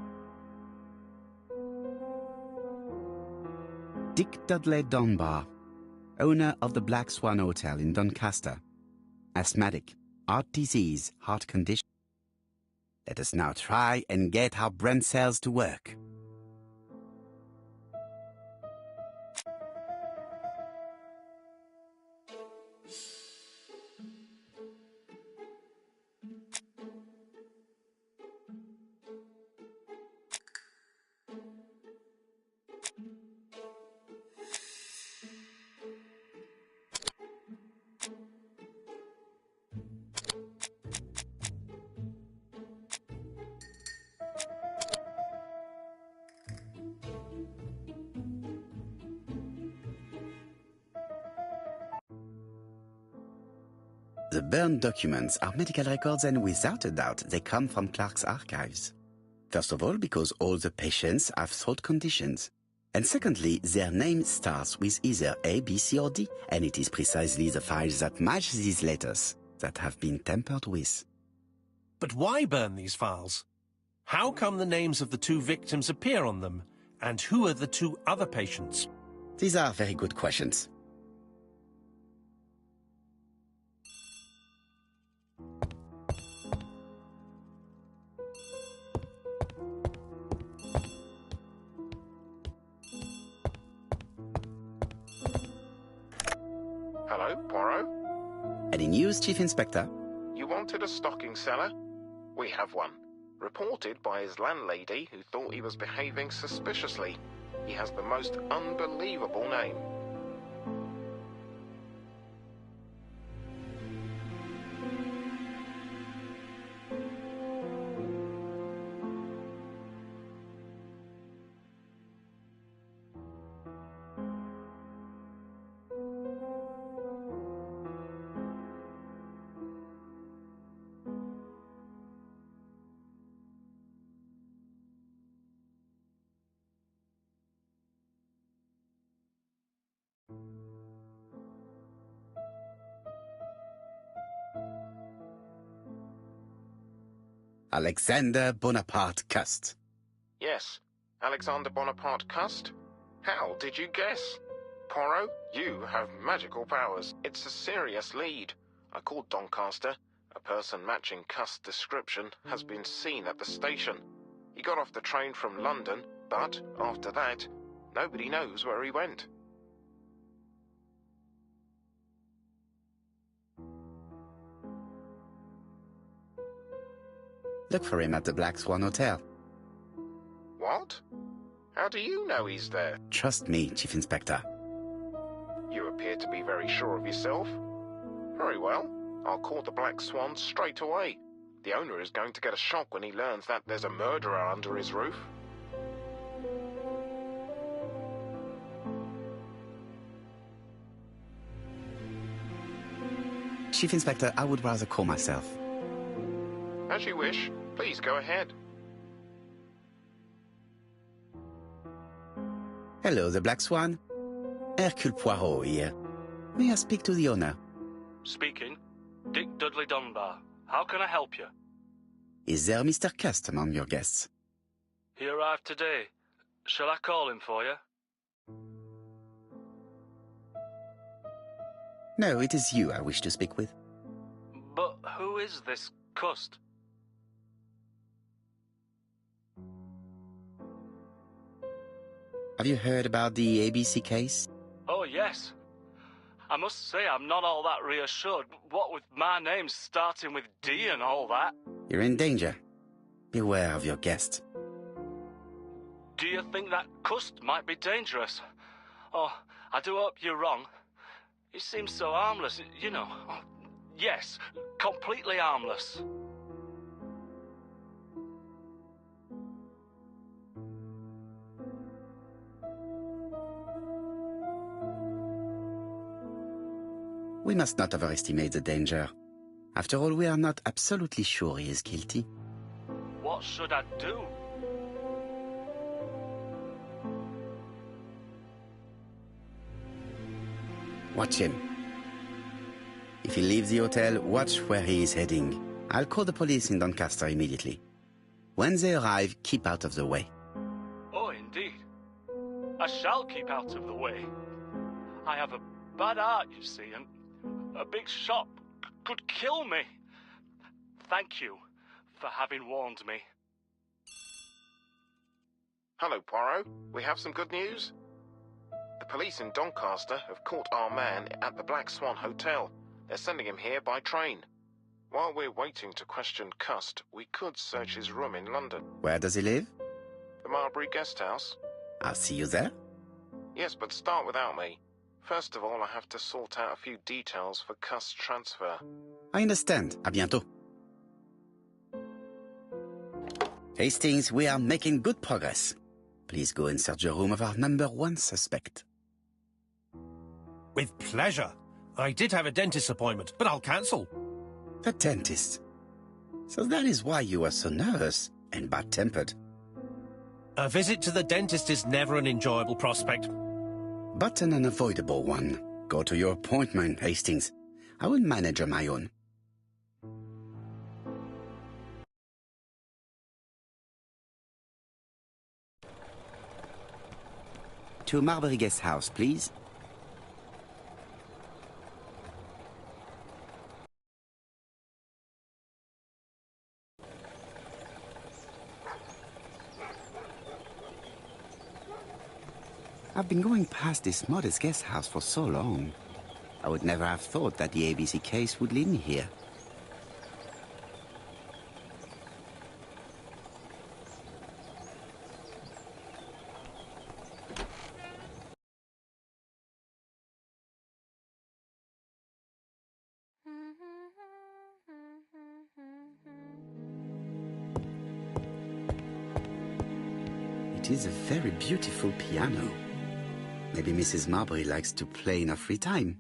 Dick Dudley Dunbar, owner of the Black Swan Hotel in Doncaster. Asthmatic, heart disease, heart condition. Let us now try and get our brain cells to work. The burned documents are medical records, and without a doubt they come from Clark's archives. First of all, because all the patients have throat conditions. And secondly, their name starts with either A, B, C or D, and it is precisely the files that match these letters that have been tampered with. But why burn these files? How come the names of the 2 victims appear on them? And who are the 2 other patients? These are very good questions. Hello, Poirot? Any news, Chief Inspector? You wanted a stocking seller? We have one. Reported by his landlady, who thought he was behaving suspiciously. He has the most unbelievable name. Alexander Bonaparte Cust. Yes, Alexander Bonaparte Cust? How did you guess? Poirot, you have magical powers. It's a serious lead. I called Doncaster. A person matching Cust's description has been seen at the station. He got off the train from London, but after that, nobody knows where he went. Look for him at the Black Swan Hotel. What? How do you know he's there? Trust me, Chief Inspector. You appear to be very sure of yourself. Very well. I'll call the Black Swan straight away. The owner is going to get a shock when he learns that there's a murderer under his roof. Chief Inspector, I would rather call myself. As you wish. Please go ahead. Hello, the Black Swan. Hercule Poirot here. May I speak to the owner? Speaking. Dick Dudley Dunbar. How can I help you? Is there Mr. Cust among your guests? He arrived today. Shall I call him for you? No, it is you I wish to speak with. But who is this Cust? Have you heard about the ABC case? Oh, yes. I must say I'm not all that reassured. What with my name starting with D and all that. You're in danger. Beware of your guest. Do you think that Cust might be dangerous? Oh, I do hope you're wrong. He seems so harmless, you know. Oh, yes, completely harmless. We must not overestimate the danger. After all, we are not absolutely sure he is guilty. What should I do? Watch him. If he leaves the hotel, watch where he is heading. I'll call the police in Doncaster immediately. When they arrive, keep out of the way. Oh, indeed. I shall keep out of the way. I have a bad heart, you see, and a big shot could kill me. Thank you for having warned me. Hello, Poirot. We have some good news. The police in Doncaster have caught our man at the Black Swan Hotel. They're sending him here by train. While we're waiting to question Cust, we could search his room in London. Where does he live? The Marbury Guest House? I'll see you there. Yes, but start without me. First of all, I have to sort out a few details for Cust's transfer. I understand. À bientôt. Hastings, we are making good progress. Please go and search the room of our #1 suspect. With pleasure. I did have a dentist appointment, but I'll cancel. The dentist. So that is why you were so nervous and bad-tempered. A visit to the dentist is never an enjoyable prospect. But an unavoidable one. Go to your appointment, Hastings. I will manage on my own. To Marbury Guest House, please. I've been going past this modest guest house for so long. I would never have thought that the ABC case would lead me here. It is a very beautiful piano. Maybe Mrs. Marbury likes to play in her free time.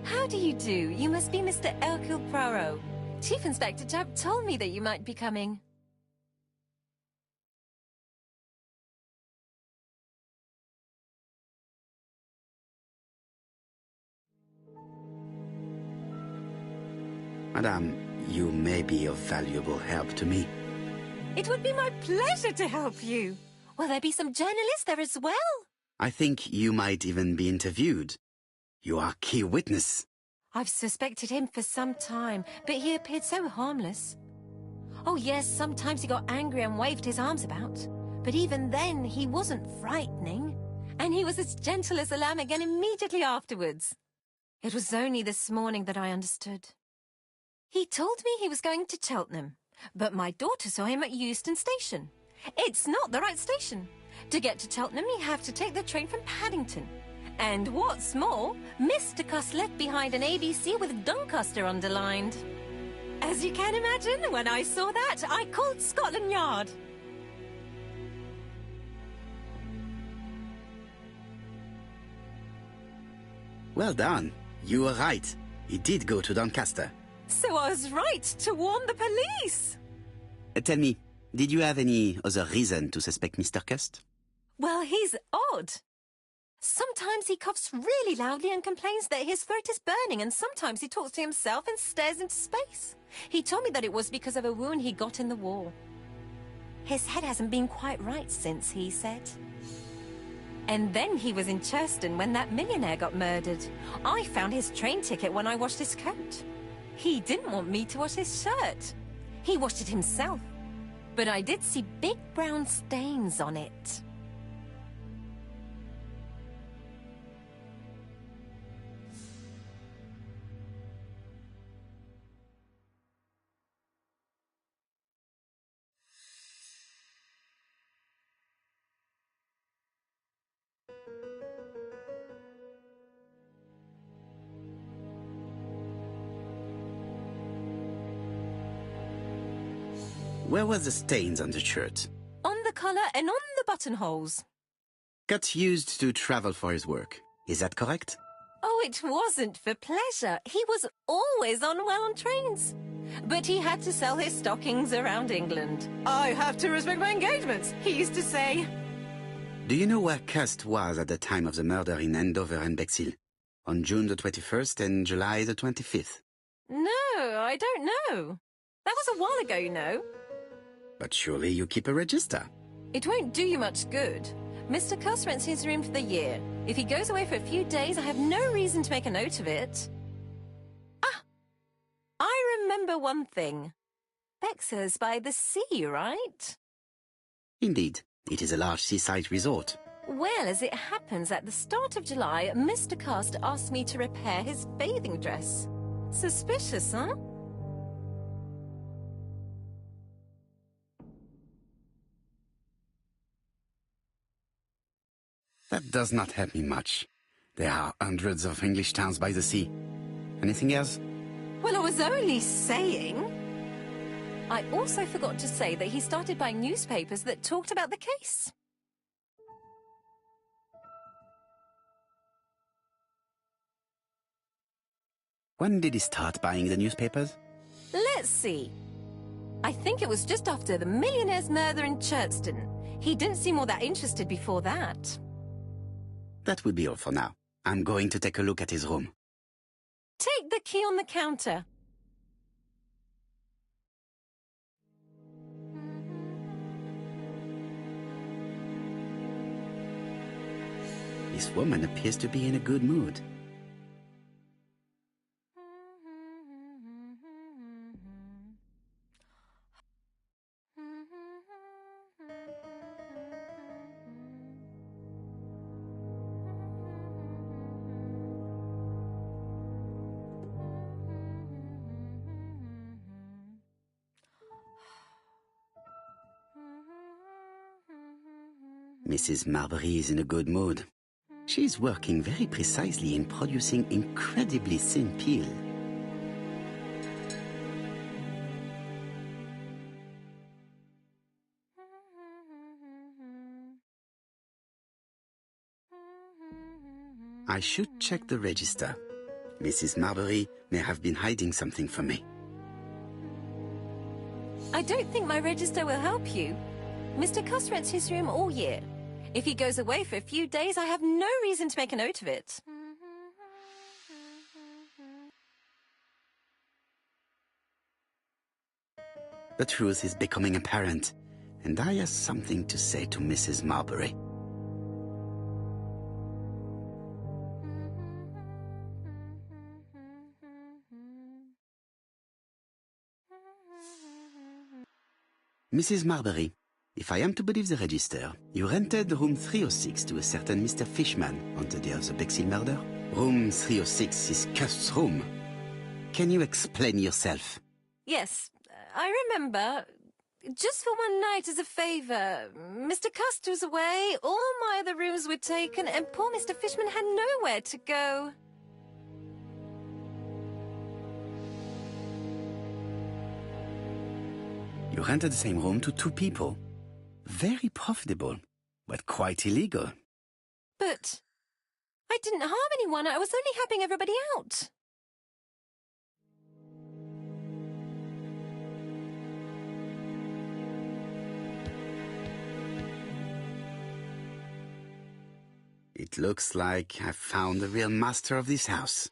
How do you do? You must be Mr. Hercule Poirot. Chief Inspector Jupp told me that you might be coming. Madame, you may be of valuable help to me. It would be my pleasure to help you. Will there be some journalists there as well? I think you might even be interviewed. You are key witness. I've suspected him for some time, but he appeared so harmless. Oh yes, sometimes he got angry and waved his arms about. But even then, he wasn't frightening. And he was as gentle as a lamb again immediately afterwards. It was only this morning that I understood. He told me he was going to Cheltenham, but my daughter saw him at Euston Station. It's not the right station. To get to Cheltenham, you have to take the train from Paddington. And what's more, Mr. Cuss left behind an ABC with Doncaster underlined. As you can imagine, when I saw that, I called Scotland Yard. Well done. You were right. He did go to Doncaster. So I was right to warn the police. Tell me, did you have any other reason to suspect Mr. Cust? Well, he's odd. Sometimes he coughs really loudly and complains that his throat is burning, and sometimes he talks to himself and stares into space. He told me that it was because of a wound he got in the war. His head hasn't been quite right since, he said. And then he was in Churston when that millionaire got murdered. I found his train ticket when I washed his coat. He didn't want me to wash his shirt. He washed it himself. But I did see big brown stains on it. Where were the stains on the shirt? On the collar and on the buttonholes. Got used to travel for his work. Is that correct? Oh, it wasn't for pleasure. He was always unwell on trains. But he had to sell his stockings around England. I have to respect my engagements, he used to say. Do you know where Cust was at the time of the murder in Andover and Bexhill? On June the 21st and July the 25th? No, I don't know. That was a while ago, you know. But surely you keep a register. It won't do you much good. Mr. Cuss rents his room for the year. If he goes away for a few days, I have no reason to make a note of it. Ah! I remember one thing. Bexhill's by the sea, right? Indeed, it is a large seaside resort. Well, as it happens, at the start of July, Mr. Cust asked me to repair his bathing dress. Suspicious, huh? That does not help me much. There are hundreds of English towns by the sea. Anything else? Well, I was only saying. I also forgot to say that he started buying newspapers that talked about the case. When did he start buying the newspapers? Let's see. I think it was just after the millionaire's murder in Churchton. He didn't seem all that interested before that. That will be all for now. I'm going to take a look at his room. Take the key on the counter. This woman appears to be in a good mood. Mrs. Marbury is in a good mood. She is working very precisely in producing incredibly thin peel. I should check the register. Mrs. Marbury may have been hiding something from me. I don't think my register will help you. Mr. Cuss rents his room all year. If he goes away for a few days, I have no reason to make a note of it. The truth is becoming apparent, and I have something to say to Mrs. Marbury. Mrs. Marbury, if I am to believe the register, you rented room 306 to a certain Mr. Fishman on the day of the Bexhill murder? Room 306 is Cust's room. Can you explain yourself? Yes, I remember. Just for one night as a favour. Mr. Cust was away, all my other rooms were taken, and poor Mr. Fishman had nowhere to go. You rented the same room to two people. Very profitable, but quite illegal. But I didn't harm anyone. I was only helping everybody out. It looks like I've found the real master of this house.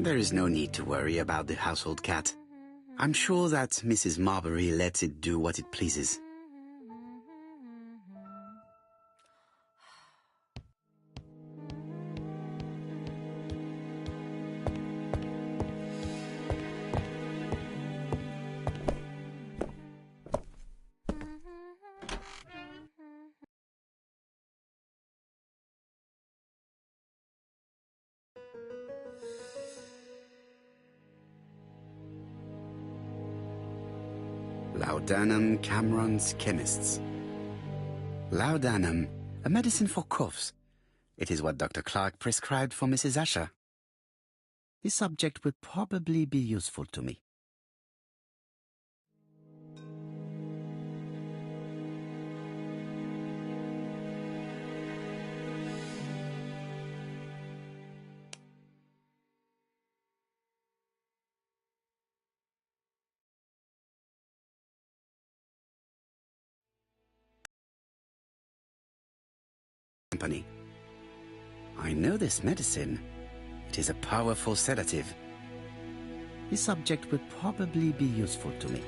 There is no need to worry about the household cat. I'm sure that Mrs. Marbury lets it do what it pleases. Laudanum Cameron's Chemists. Laudanum, a medicine for coughs. It is what Dr. Clark prescribed for Mrs. Asher. This subject will probably be useful to me. Company. I know this medicine. It is a powerful sedative. This subject will probably be useful to me.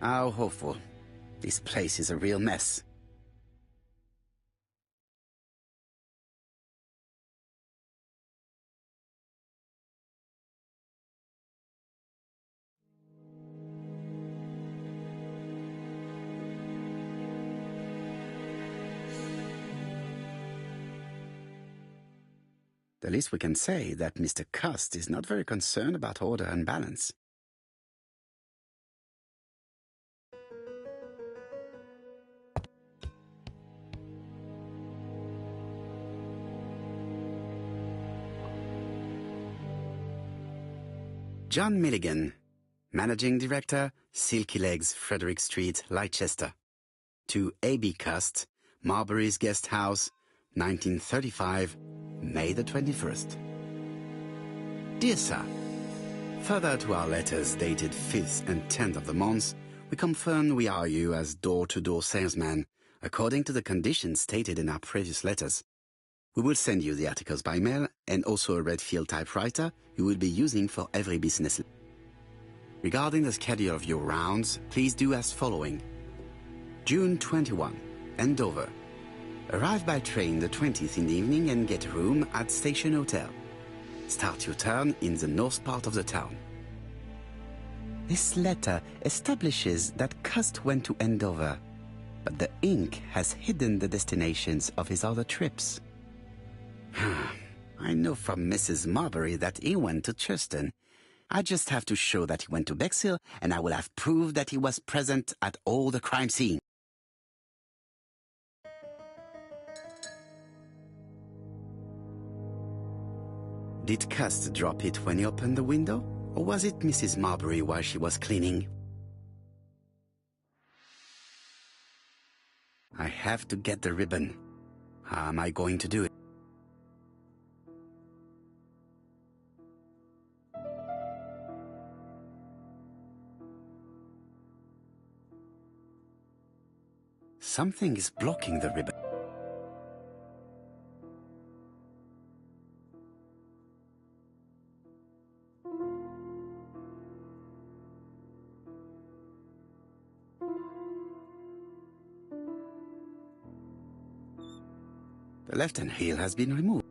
How hopeful. This place is a real mess. The least we can say that Mr. Cust is not very concerned about order and balance. John Milligan, Managing Director, Silky Legs, Frederick Street, Leicester. To A.B. Cust, Marbury's Guest House, 1935, May the 21st. Dear Sir, further to our letters dated 5th and 10th of the month, we confirm we are you as door-to-door salesman, according to the conditions stated in our previous letters. We will send you the articles by mail and also a Redfield typewriter you will be using for every business. Regarding the schedule of your rounds, please do as following. June 21, Andover. Arrive by train the 20th in the evening and get a room at Station Hotel. Start your turn in the north part of the town. This letter establishes that Cust went to Andover, but the ink has hidden the destinations of his other trips. I know from Mrs. Marbury that he went to Churston. I just have to show that he went to Bexhill, and I will have proved that he was present at all the crime scene. Did Cust drop it when he opened the window, or was it Mrs. Marbury while she was cleaning? I have to get the ribbon. How am I going to do it? Something is blocking the ribbon. The left-hand heel has been removed.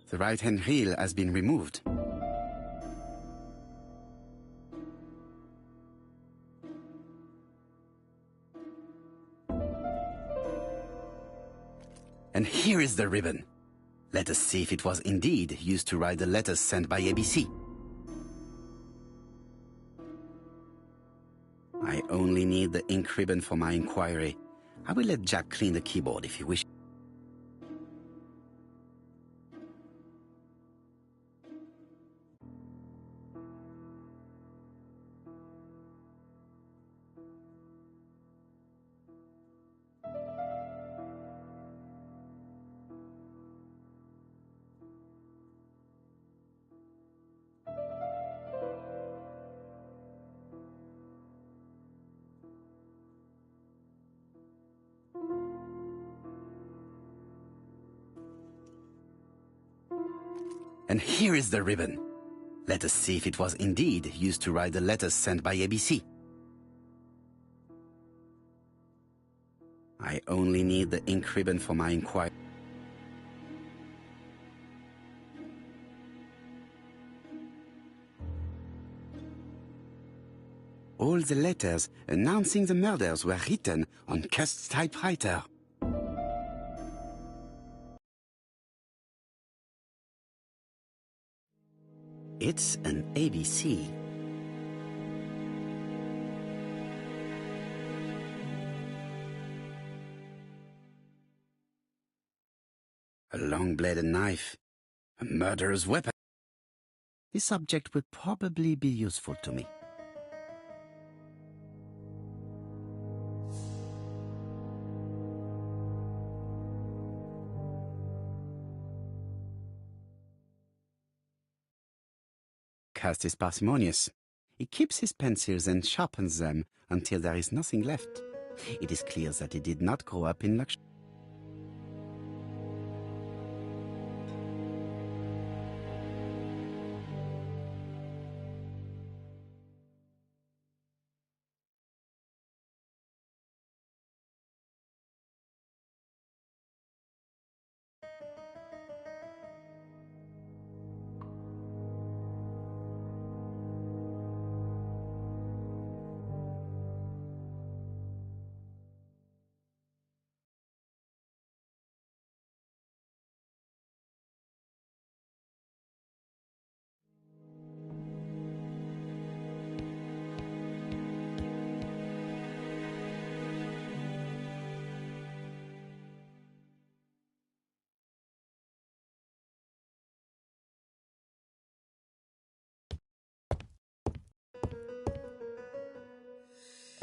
The right-hand heel has been removed. And here is the ribbon. Let us see if it was indeed used to write the letters sent by ABC. I only need the ink ribbon for my inquiry. I will let Jack clean the keyboard if he wishes. And here is the ribbon. Let us see if it was indeed used to write the letters sent by ABC. I only need the ink ribbon for my inquiry. All the letters announcing the murders were written on Cust's typewriter. It's an ABC. A long-bladed knife. A murderer's weapon. This object would probably be useful to me. Cust is parsimonious. He keeps his pencils and sharpens them until there is nothing left. It is clear that he did not grow up in luxury.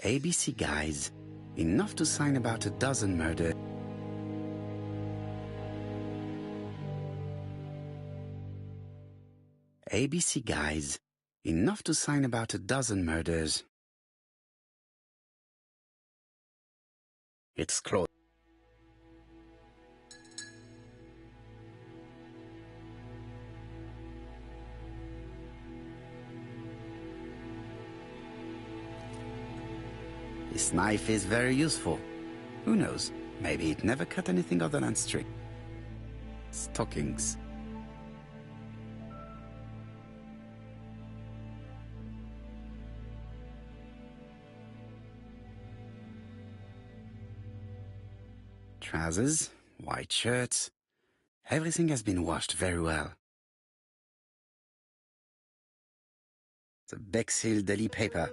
ABC guys, enough to sign about a dozen murders. ABC guys, enough to sign about a dozen murders. It's close. This knife is very useful. Who knows? Maybe it never cut anything other than string. Stockings. Trousers, white shirts. Everything has been washed very well. The Bexhill daily paper,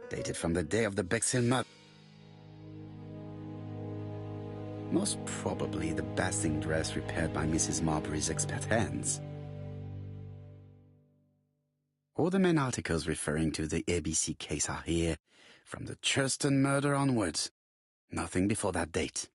dated from the day of the Bexhill murder. Most probably the bathing dress repaired by Mrs. Marbury's expert hands. All the main articles referring to the ABC case are here, from the Churston murder onwards. Nothing before that date.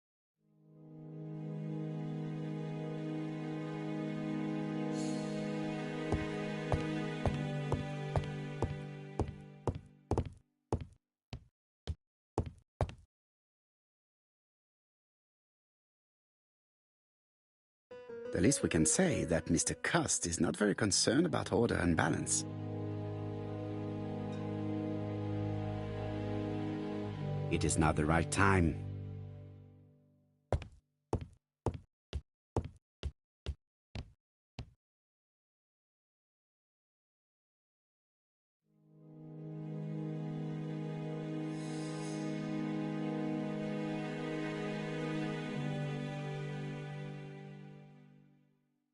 The least we can say that Mr. Cust is not very concerned about order and balance. It is not the right time.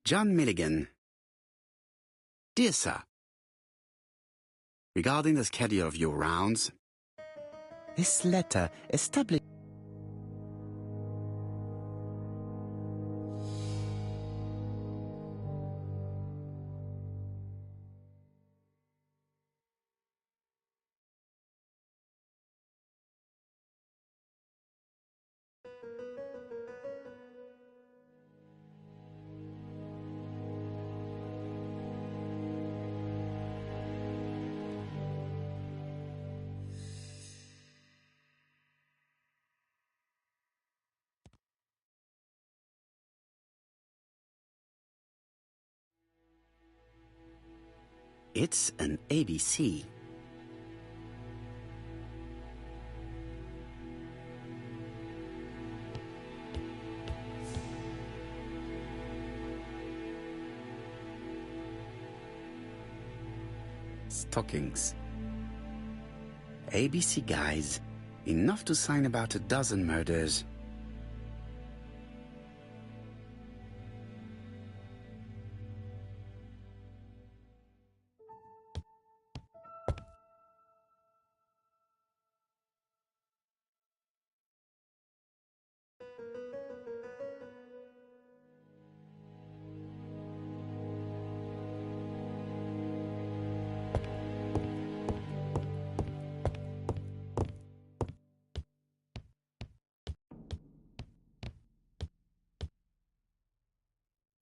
John Milligan. Dear Sir, regarding the schedule of your rounds, this letter established It's an ABC. Stockings. ABC guys. Enough to sign about a dozen murders.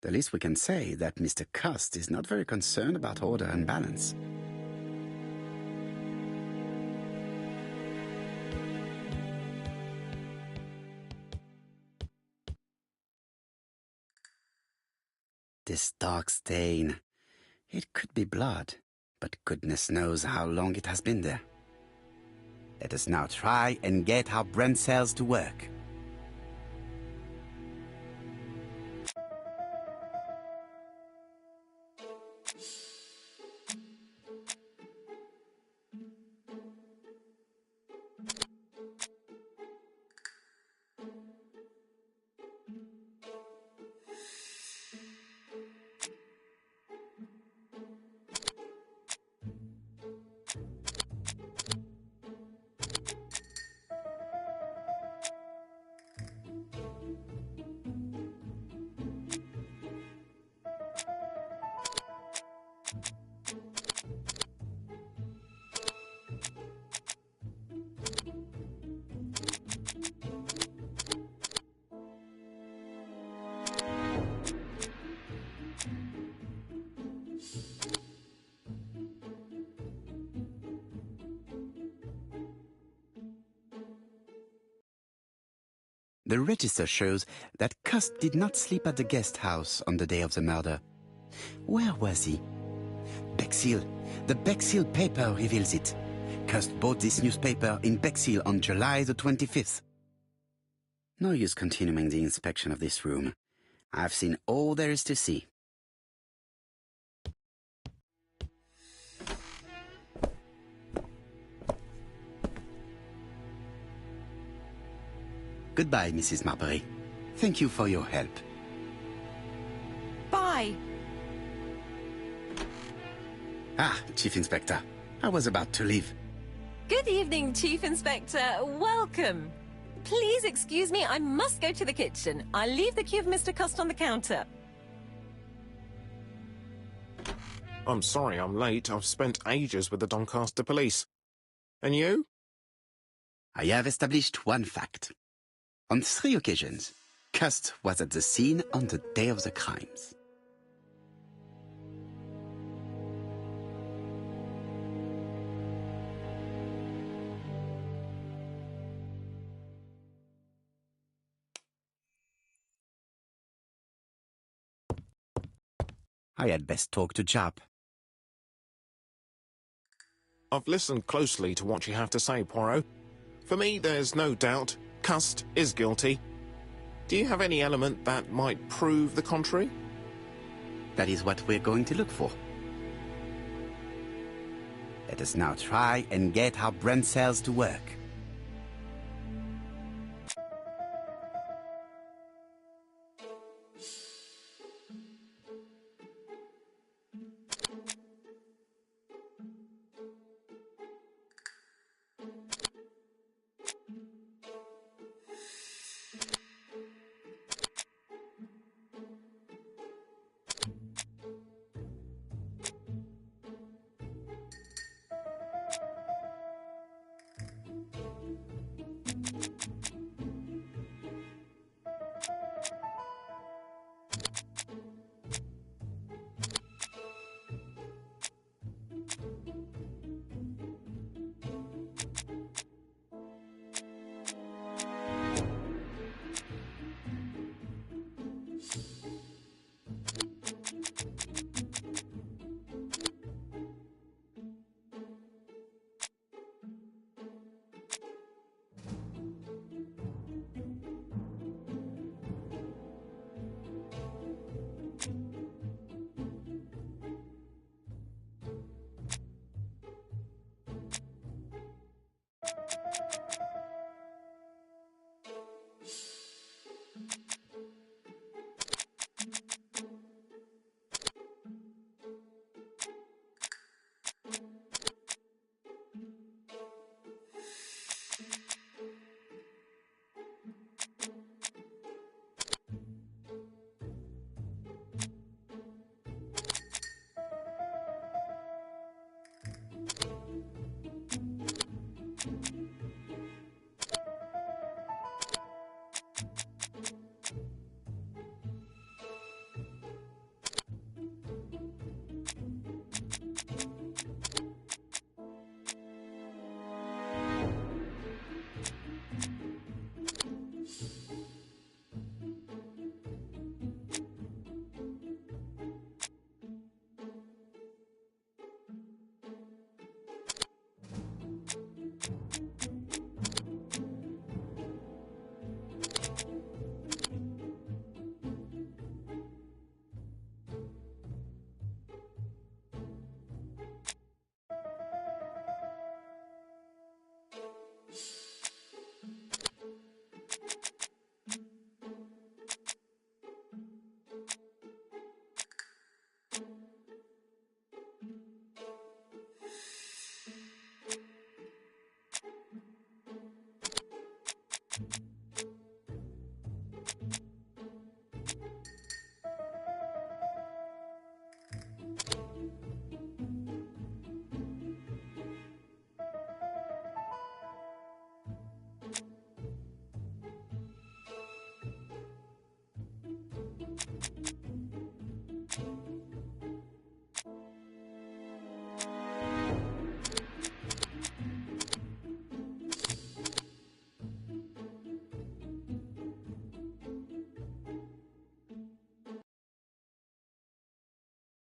The least we can say that Mr. Cust is not very concerned about order and balance. This dark stain. It could be blood, but goodness knows how long it has been there. Let us now try and get our brain cells to work. The register shows that Cust did not sleep at the guest house on the day of the murder. Where was he? Bexhill. The Bexhill paper reveals it. Cust bought this newspaper in Bexhill on July the 25th. No use continuing the inspection of this room. I've seen all there is to see. Goodbye, Mrs. Marbury. Thank you for your help. Bye. Ah, Chief Inspector. I was about to leave. Good evening, Chief Inspector. Welcome. Please excuse me, I must go to the kitchen. I'll leave the key of Mr. Cust on the counter. I'm sorry I'm late. I've spent ages with the Doncaster police. And you? I have established one fact. On 3 occasions, Cust was at the scene on the day of the crimes. I had best talk to Jap. I've listened closely to what you have to say, Poirot. For me, there's no doubt Cust is guilty. Do you have any element that might prove the contrary? That is what we're going to look for. Let us now try and get our brain cells to work.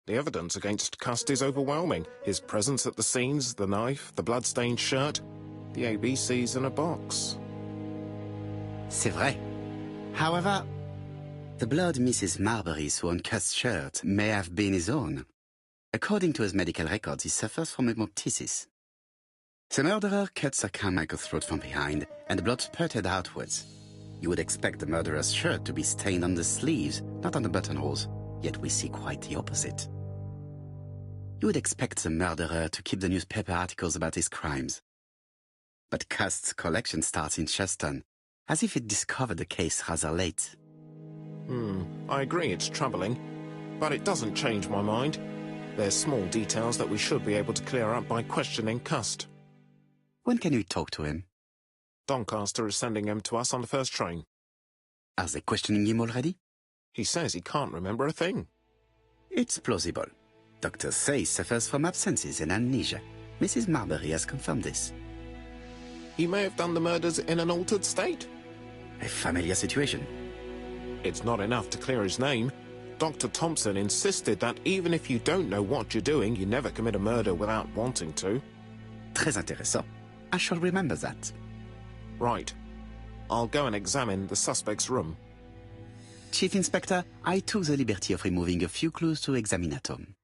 The evidence against Cust is overwhelming. His presence at the scenes, the knife, the blood-stained shirt, the ABCs in a box. C'est vrai. However, the blood Mrs. Marbury saw on Cust's shirt may have been his own. According to his medical records, he suffers from hemoptysis. The murderer cut Sir Carmichael's throat from behind, and the blood spurted outwards. You would expect the murderer's shirt to be stained on the sleeves, not on the buttonholes, yet we see quite the opposite. You would expect the murderer to keep the newspaper articles about his crimes. But Cust's collection starts in Cheston, as if it discovered the case rather late. I agree it's troubling, but it doesn't change my mind. There's small details that we should be able to clear up by questioning Cust. When can we talk to him? Doncaster is sending him to us on the first train. Are they questioning him already? He says he can't remember a thing. It's plausible. Doctors say he suffers from absences and amnesia. Mrs. Marbury has confirmed this. He may have done the murders in an altered state. A familiar situation. It's not enough to clear his name. Dr. Thompson insisted that even if you don't know what you're doing, you never commit a murder without wanting to. Très intéressant. I shall remember that. Right. I'll go and examine the suspect's room. Chief Inspector, I took the liberty of removing a few clues to examinatum.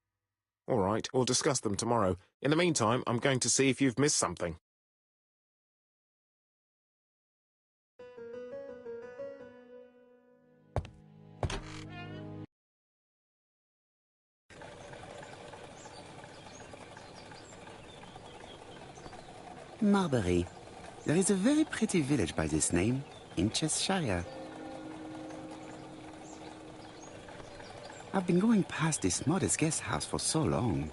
All right, we'll discuss them tomorrow. In the meantime, I'm going to see if you've missed something. Marbury. There is a very pretty village by this name, in Cheshire. I've been going past this modest guest house for so long.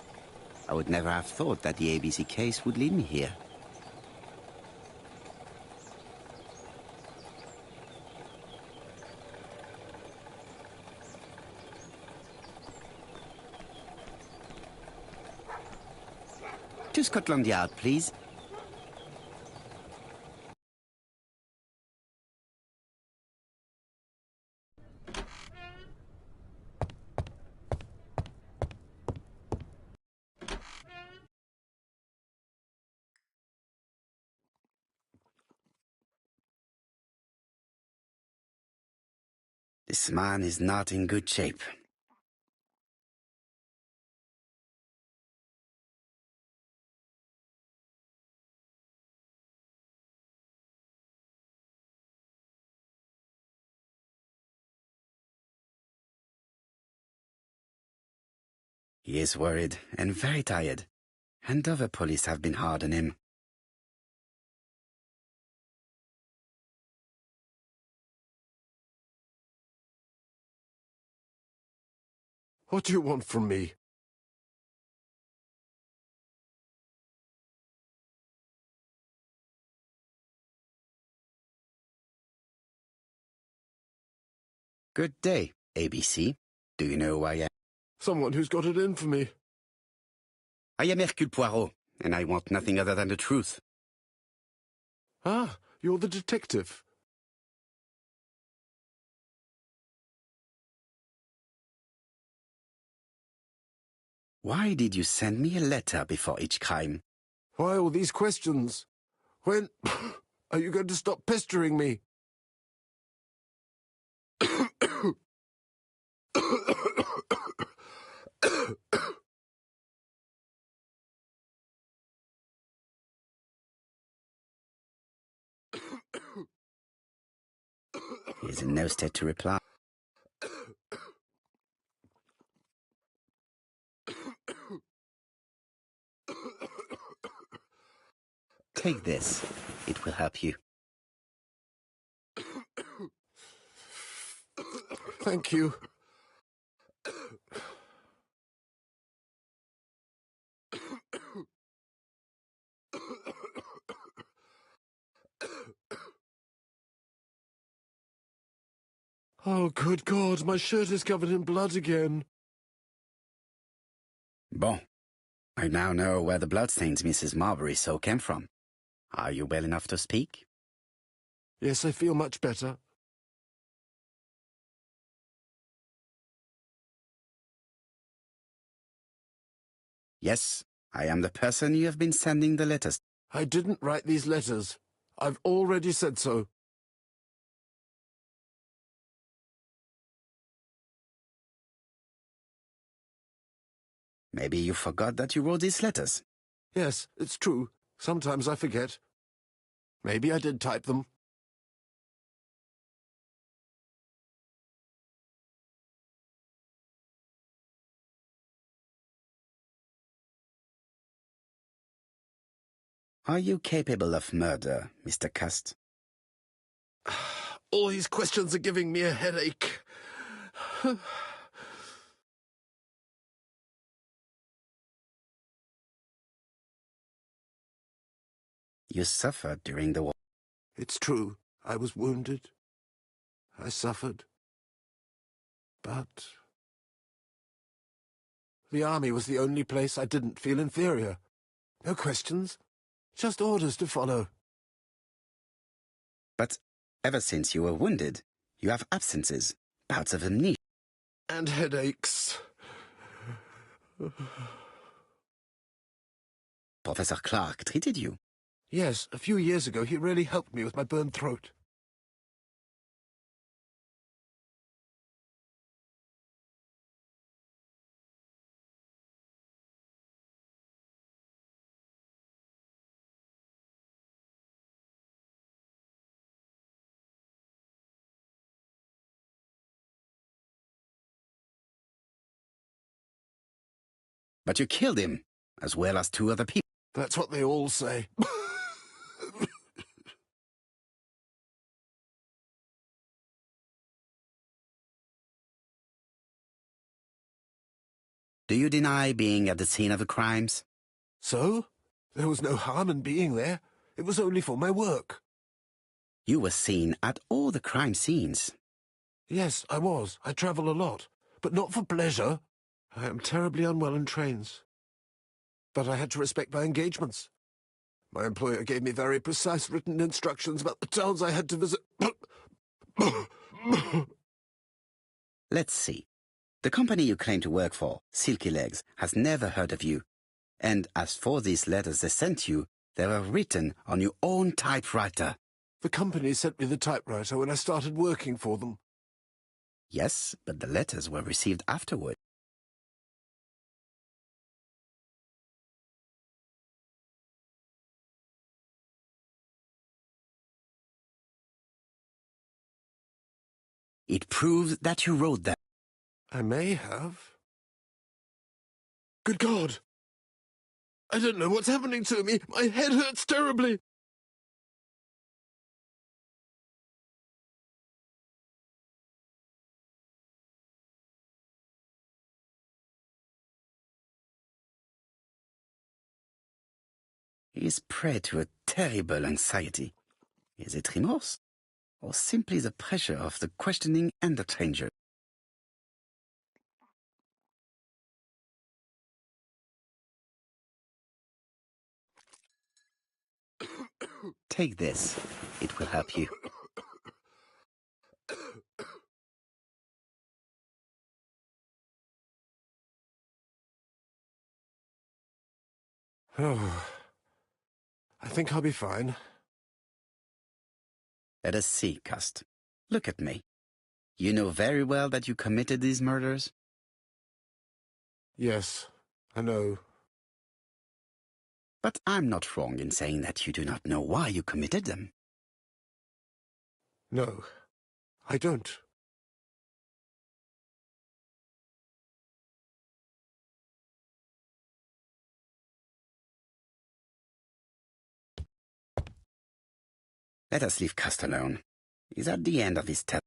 I would never have thought that the ABC case would lead me here. To Scotland Yard, please. This man is not in good shape. He is worried and very tired, and other police have been hard on him. What do you want from me? Good day, ABC. Do you know who I am? Someone who's got it in for me. I am Hercule Poirot, and I want nothing other than the truth. Ah, you're the detective. Why did you send me a letter before each crime? Why all these questions? When are you going to stop pestering me? He is in no state to reply. Take this. It will help you. Thank you. Oh, good God, my shirt is covered in blood again. Bon. I now know where the bloodstains Mrs. Marbury saw came from. Are you well enough to speak? Yes, I feel much better. Yes, I am the person you have been sending the letters. I didn't write these letters. I've already said so. Maybe you forgot that you wrote these letters. Yes, it's true. Sometimes I forget. Maybe I did type them. Are you capable of murder, Mr. Cust? All these questions are giving me a headache. You suffered during the war. It's true. I was wounded. I suffered. But the army was the only place I didn't feel inferior. No questions. Just orders to follow. But ever since you were wounded, you have absences, bouts of amnesia. And headaches. Professor Clark treated you. Yes, a few years ago he really helped me with my burned throat. But you killed him, as well as 2 other people. That's what they all say. Do you deny being at the scene of the crimes? So? There was no harm in being there. It was only for my work. You were seen at all the crime scenes. Yes, I was. I travel a lot. But not for pleasure. I am terribly unwell in trains. But I had to respect my engagements. My employer gave me very precise written instructions about the towns I had to visit. Let's see. The company you claim to work for, Silky Legs, has never heard of you. And as for these letters they sent you, they were written on your own typewriter. The company sent me the typewriter when I started working for them. Yes, but the letters were received afterward. It proves that you wrote them. I may have. Good God! I don't know what's happening to me. My head hurts terribly. He is prey to a terrible anxiety. Is it remorse? Or simply the pressure of the questioning and the stranger? Take this. It will help you. Oh, I think I'll be fine. Let us see, Cust. Look at me. You know very well that you committed these murders? Yes, I know. But I'm not wrong in saying that you do not know why you committed them. No, I don't. Let us leave Cust alone. He's at the end of his tether.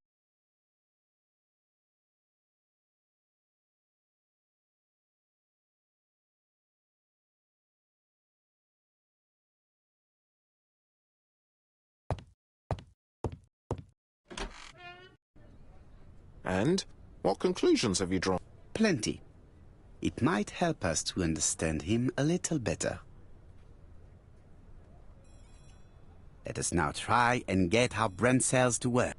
And what conclusions have you drawn? Plenty. It might help us to understand him a little better. Let us now try and get our brain cells to work.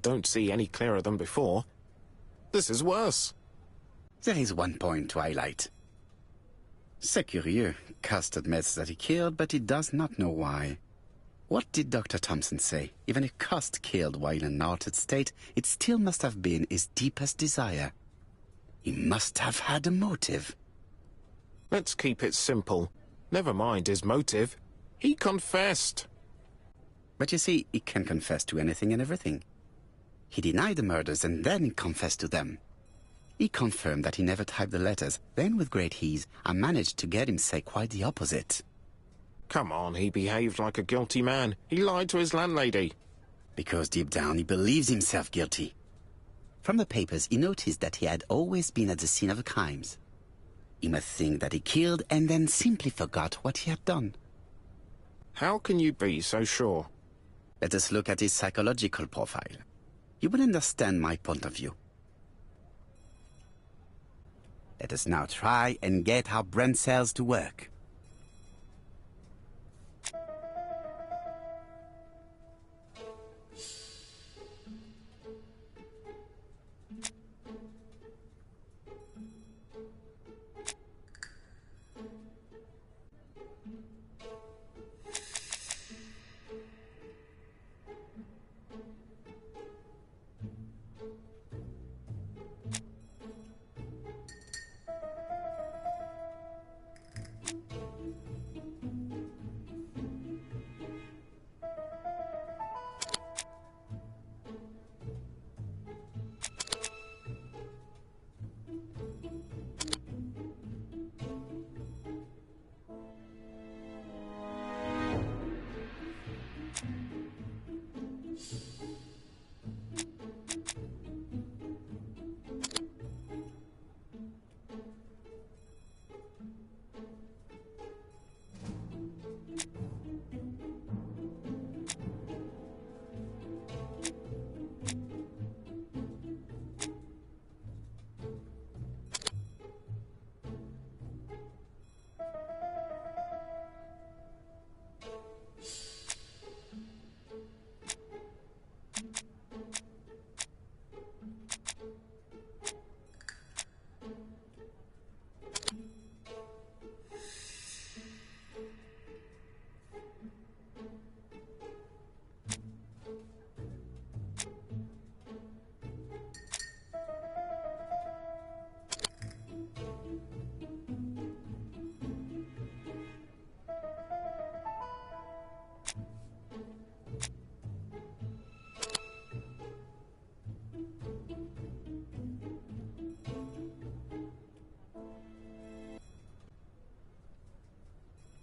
don't see any clearer than before. This is worse. There is one point to highlight. C'est curieux. Cust admits that he killed, but he does not know why. What did Dr. Thompson say? Even if Cust killed while in an altered state, it still must have been his deepest desire. He must have had a motive. Let's keep it simple. Never mind his motive. He confessed. But you see, he can confess to anything and everything. He denied the murders and then he confessed to them. He confirmed that he never typed the letters. Then, with great ease, I managed to get him say quite the opposite. Come on, he behaved like a guilty man. He lied to his landlady. Because deep down he believes himself guilty. From the papers, he noticed that he had always been at the scene of the crimes. He must think that he killed and then simply forgot what he had done. How can you be so sure? Let us look at his psychological profile. You will understand my point of view. Let us now try and get our brain cells to work.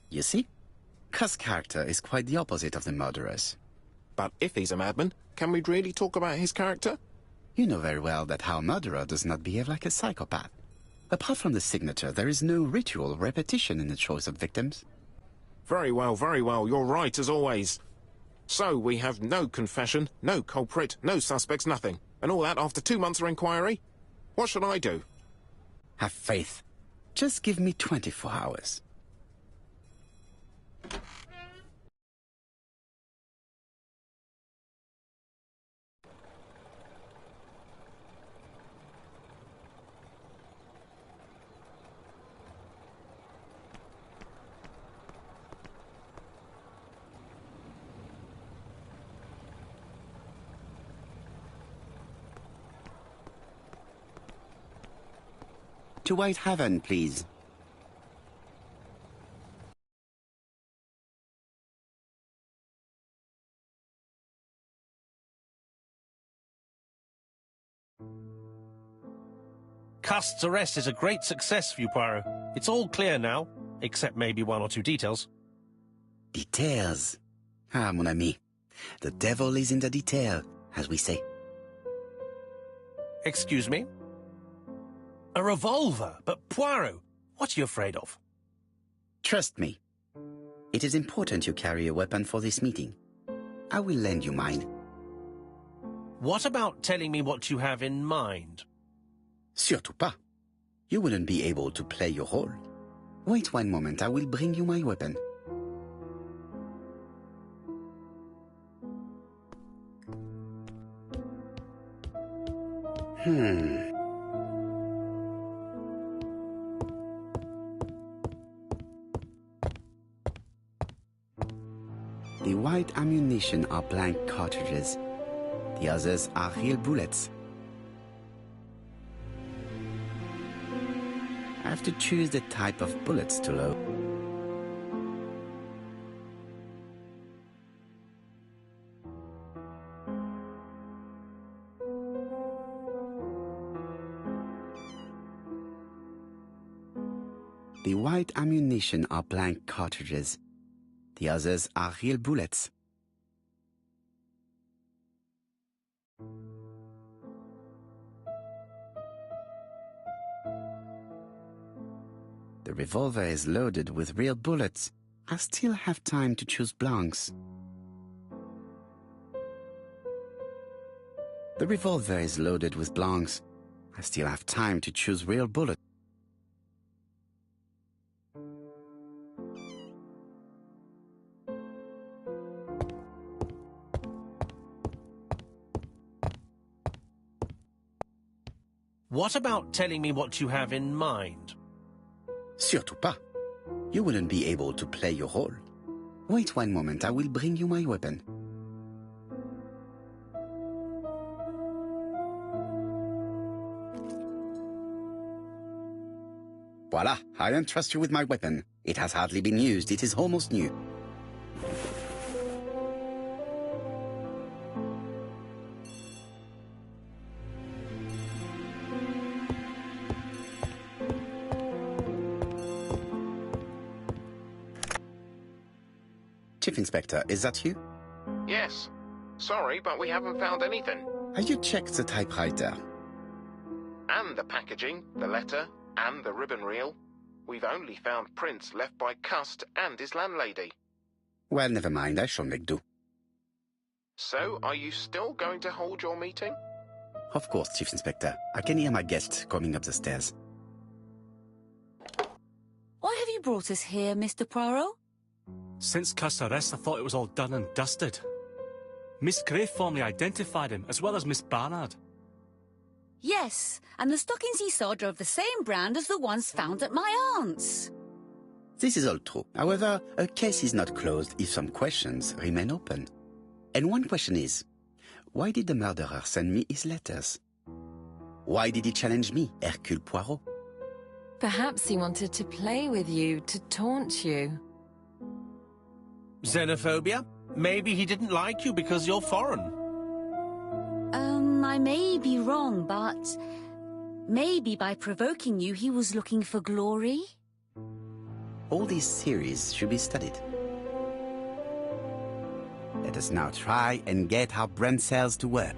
You see? Cust's character is quite the opposite of the murderer's. But if he's a madman, can we really talk about his character? You know very well that our murderer does not behave like a psychopath. Apart from the signature, there is no ritual repetition in the choice of victims. Very well, you're right as always. So we have no confession, no culprit, no suspects, nothing. And all that after 2 months of inquiry? What should I do? Have faith. Just give me 24 hours. To White Haven, please. Cust's arrest is a great success for you, Poirot. It's all clear now, except maybe 1 or 2 details. Details. Ah, mon ami. The devil is in the detail, as we say. Excuse me? A revolver? But Poirot, what are you afraid of? Trust me. It is important you carry a weapon for this meeting. I will lend you mine. What about telling me what you have in mind? Surtout pas. You wouldn't be able to play your role. Wait 1 moment, I will bring you my weapon. The white ammunition are blank cartridges. The others are real bullets. I have to choose the type of bullets to load. The white ammunition are blank cartridges. The others are real bullets. The revolver is loaded with real bullets. I still have time to choose blanks. The revolver is loaded with blanks. I still have time to choose real bullets. What about telling me what you have in mind? Surtout pas. You wouldn't be able to play your role. Wait one moment, I will bring you my weapon. Voila, I entrust you with my weapon. It has hardly been used, it is almost new. Chief Inspector, is that you? Yes. Sorry, but we haven't found anything. Have you checked the typewriter? And the packaging, the letter, and the ribbon reel. We've only found prints left by Cust and his landlady. Well, never mind, I shall make do. So, are you still going to hold your meeting? Of course, Chief Inspector. I can hear my guest coming up the stairs. Why have you brought us here, Mr. Poirot? Since Cust's arrest, I thought it was all done and dusted. Miss Gray formally identified him, as well as Miss Barnard. Yes, and the stockings he saw drove the same brand as the ones found at my aunt's. This is all true. However, a case is not closed if some questions remain open. And one question is, why did the murderer send me his letters? Why did he challenge me, Hercule Poirot? Perhaps he wanted to play with you, to taunt you. Xenophobia? Maybe he didn't like you because you're foreign. I may be wrong, but maybe by provoking you, he was looking for glory? All these theories should be studied. Let us now try and get our brain cells to work.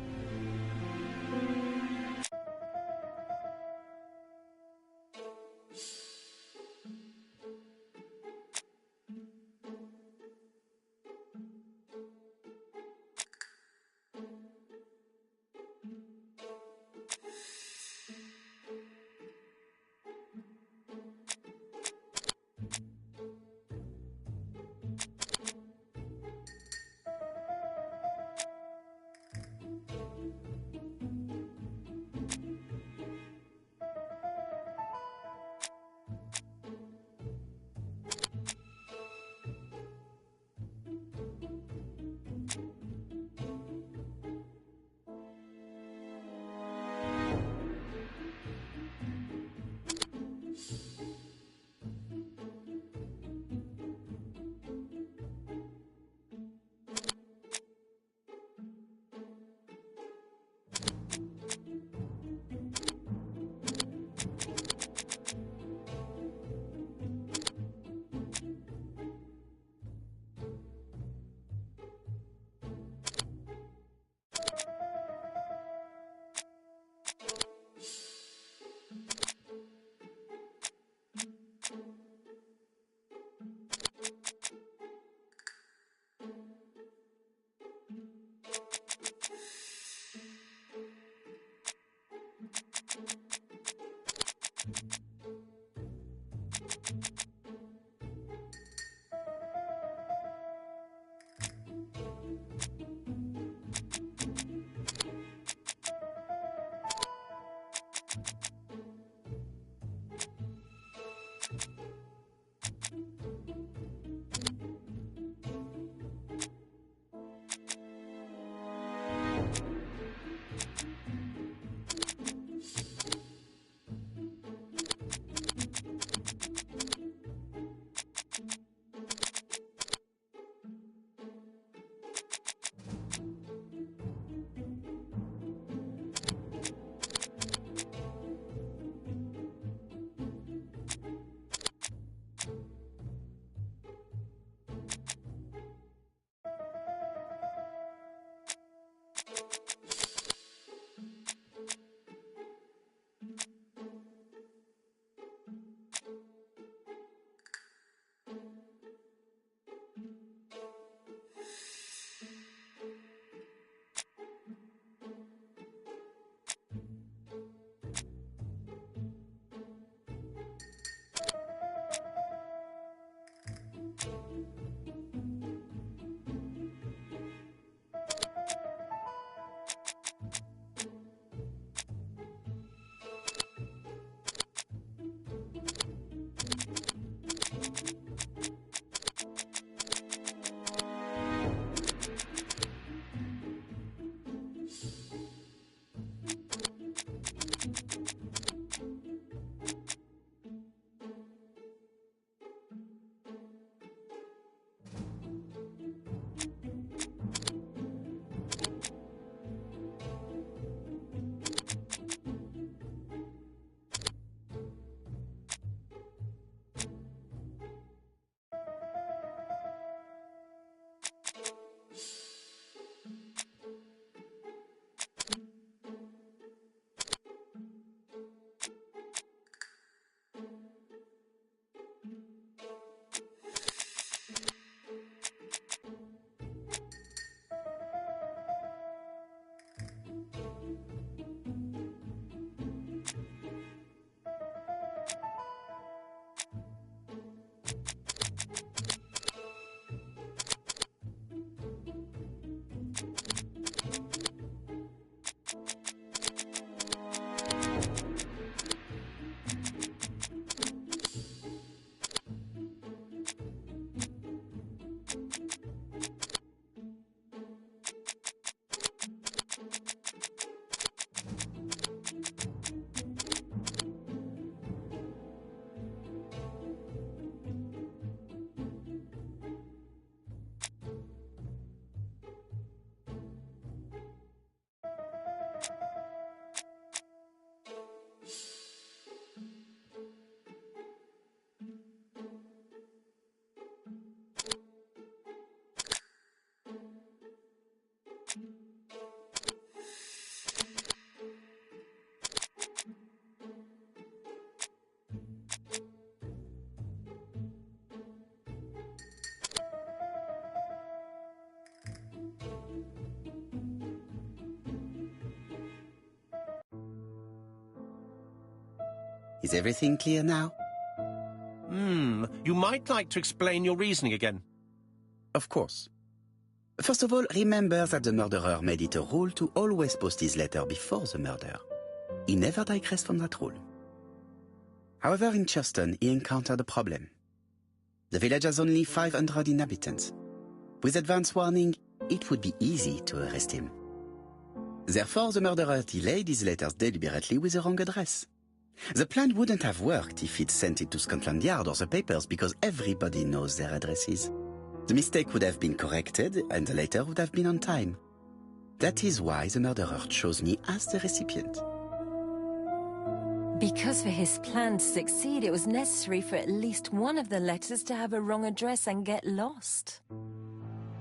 Is everything clear now? You might like to explain your reasoning again. Of course. First of all, remember that the murderer made it a rule to always post his letter before the murder. He never digressed from that rule. However, in Churston, he encountered a problem. The village has only 500 inhabitants. With advance warning, it would be easy to arrest him. Therefore, the murderer delayed his letters deliberately with the wrong address. The plan wouldn't have worked if he'd sent it to Scotland Yard or the papers because everybody knows their addresses. The mistake would have been corrected and the letter would have been on time. That is why the murderer chose me as the recipient. Because for his plan to succeed, it was necessary for at least one of the letters to have a wrong address and get lost.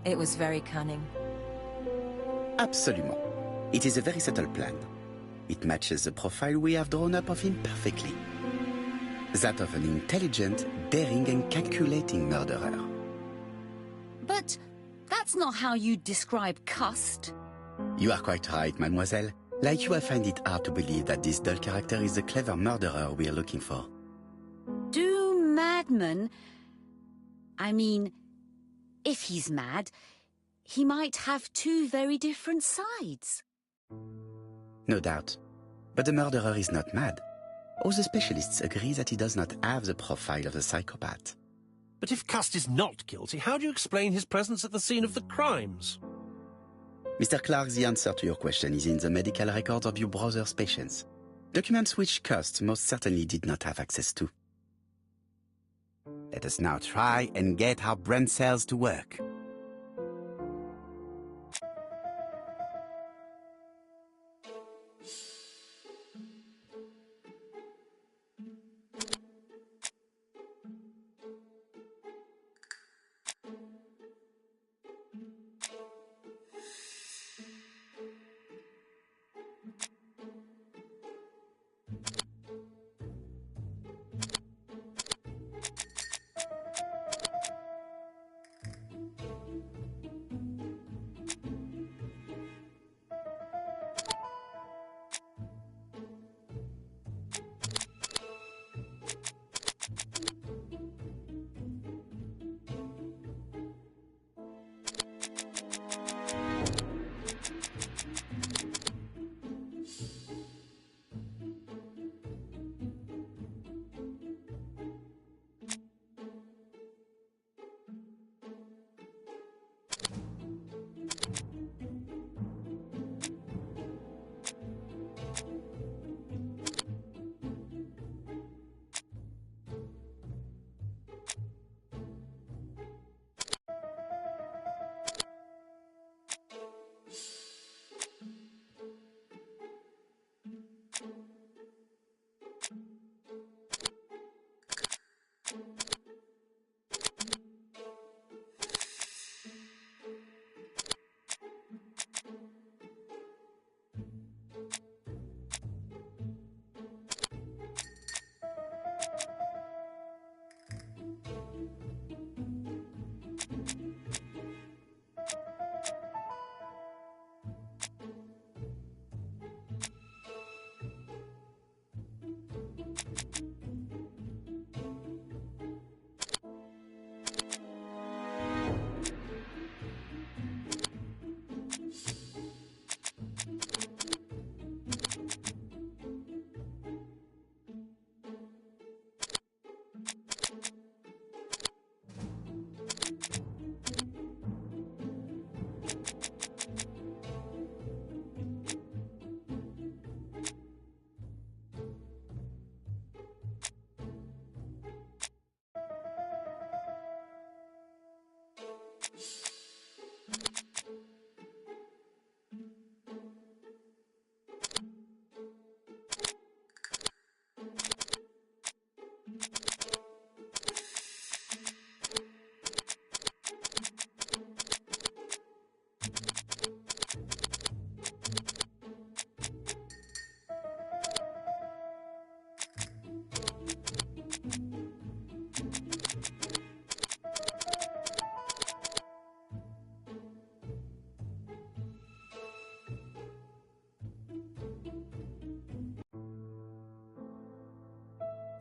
It was very cunning. Absolument. It is a very subtle plan. It matches the profile we have drawn up of him perfectly. That of an intelligent, daring and calculating murderer. But that's not how you describe Cust. You are quite right, mademoiselle. Like you, I find it hard to believe that this dull character is the clever murderer we are looking for. Do madmen... I mean, if he's mad, he might have two very different sides. No doubt. But the murderer is not mad. All the specialists agree that he does not have the profile of a psychopath. But if Cust is not guilty, how do you explain his presence at the scene of the crimes? Mr. Clark, the answer to your question is in the medical records of your brother's patients. Documents which Cust most certainly did not have access to. Let us now try and get our brain cells to work.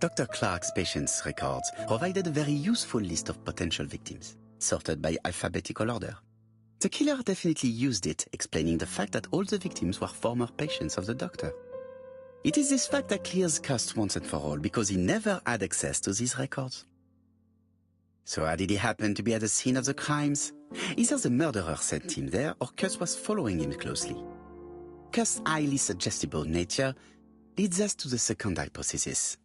Dr. Clark's patients' records provided a very useful list of potential victims, sorted by alphabetical order. The killer definitely used it, explaining the fact that all the victims were former patients of the doctor. It is this fact that clears Cust once and for all, because he never had access to these records. So how did he happen to be at the scene of the crimes? Either the murderer sent him there, or Cust was following him closely. Cust's highly suggestible nature leads us to the second hypothesis.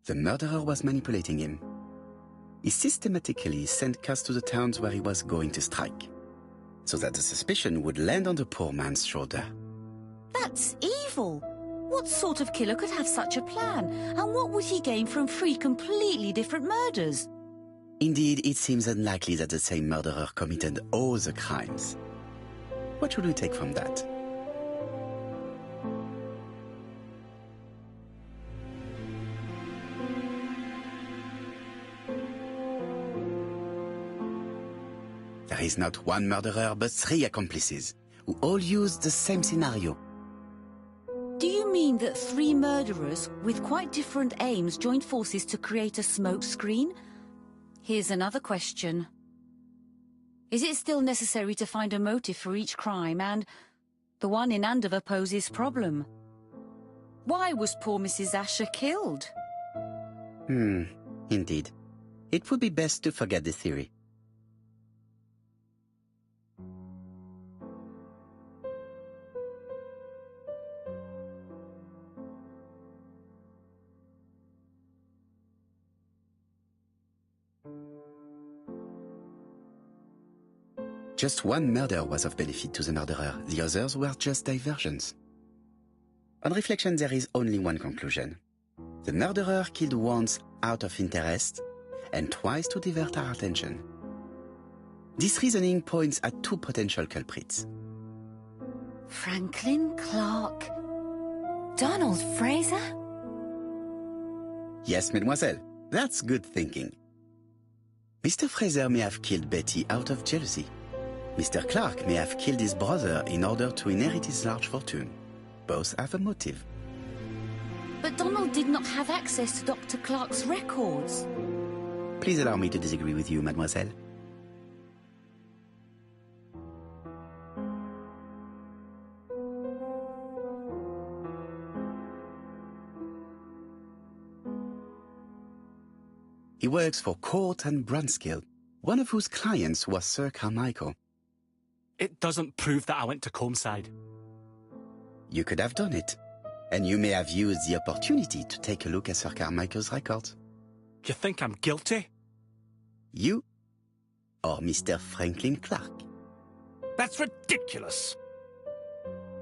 The murderer was manipulating him. He systematically sent Cust to the towns where he was going to strike, so that the suspicion would land on the poor man's shoulder. That's evil. What sort of killer could have such a plan? And what would he gain from 3 completely different murders? Indeed, it seems unlikely that the same murderer committed all the crimes. What should we take from that? There is not one murderer, but 3 accomplices, who all used the same scenario. Do you mean that 3 murderers with quite different aims joined forces to create a smoke screen? Here's another question. Is it still necessary to find a motive for each crime? And the one in Andover poses problem. Why was poor Mrs. Asher killed? Indeed. It would be best to forget the theory. Just one murder was of benefit to the murderer. The others were just diversions. On reflection, there is only one conclusion. The murderer killed once out of interest and twice to divert our attention. This reasoning points at 2 potential culprits. Franklin Clark. Donald Fraser? Yes, mademoiselle, that's good thinking. Mr. Fraser may have killed Betty out of jealousy. Mr. Clark may have killed his brother in order to inherit his large fortune. Both have a motive. But Donald did not have access to Dr. Clark's records. Please allow me to disagree with you, mademoiselle. He works for Court and Brunskill, one of whose clients was Sir Carmichael. It doesn't prove that I went to Comeside. You could have done it, and you may have used the opportunity to take a look at Sir Carmichael's records. You think I'm guilty? You or Mr. Franklin Clark? That's ridiculous.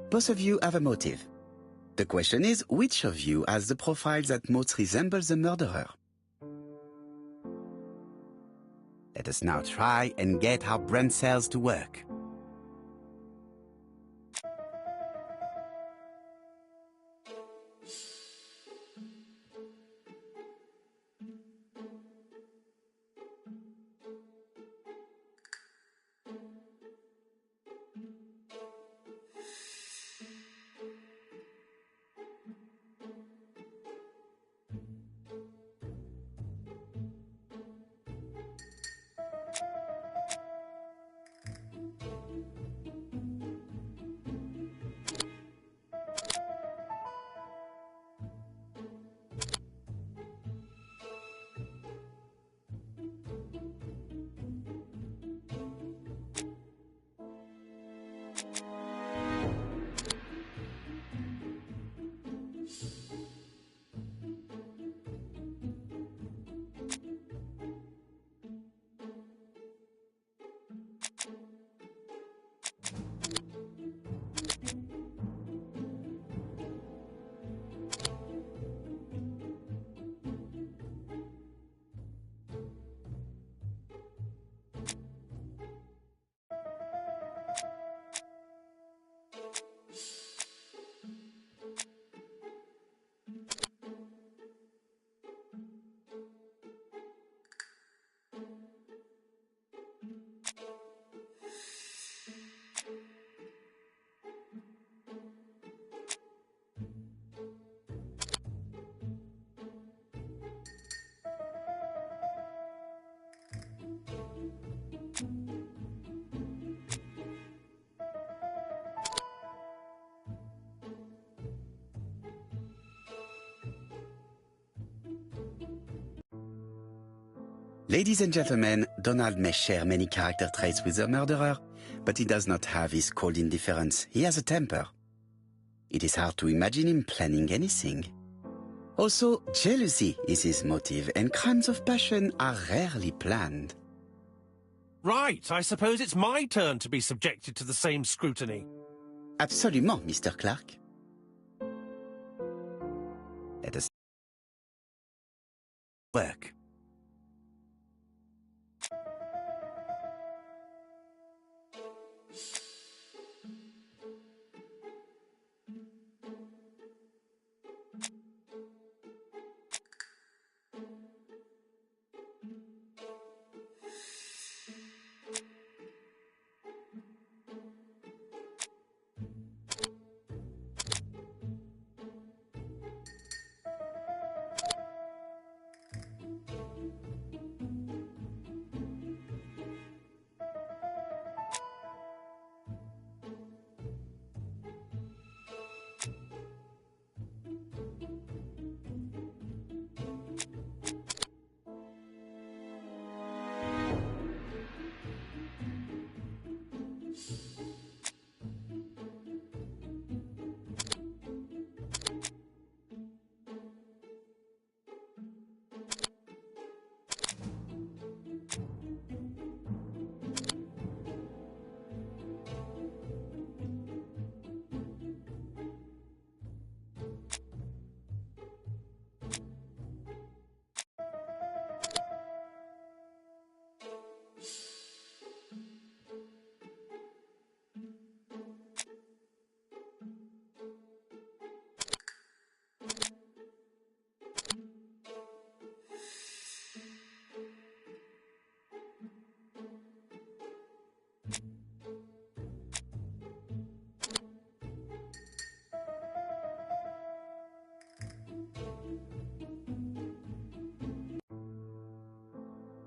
Both of you have a motive. The question is, which of you has the profile that most resembles the murderer? Let us now try and get our brain cells to work. Ladies and gentlemen, Donald may share many character traits with the murderer, but he does not have his cold indifference. He has a temper. It is hard to imagine him planning anything. Also, jealousy is his motive, and crimes of passion are rarely planned. Right, I suppose it's my turn to be subjected to the same scrutiny. Absolument, Mr. Clark. Let us work.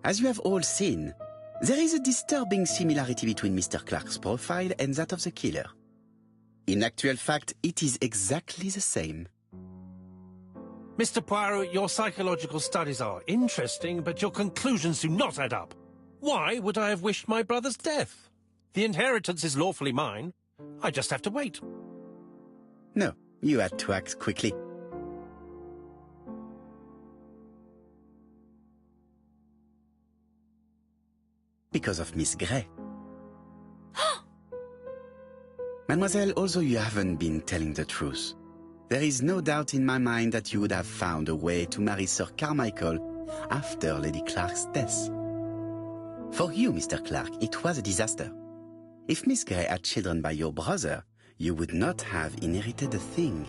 As you have all seen, there is a disturbing similarity between Mr. Clark's profile and that of the killer. In actual fact, it is exactly the same. Mr. Poirot, your psychological studies are interesting, but your conclusions do not add up. Why would I have wished my brother's death? The inheritance is lawfully mine. I just have to wait. No, you had to act quickly. Because of Miss Grey. Mademoiselle, although you haven't been telling the truth, there is no doubt in my mind that you would have found a way to marry Sir Carmichael after Lady Clark's death. For you, Mr. Clark, it was a disaster. If Miss Grey had children by your brother, you would not have inherited a thing.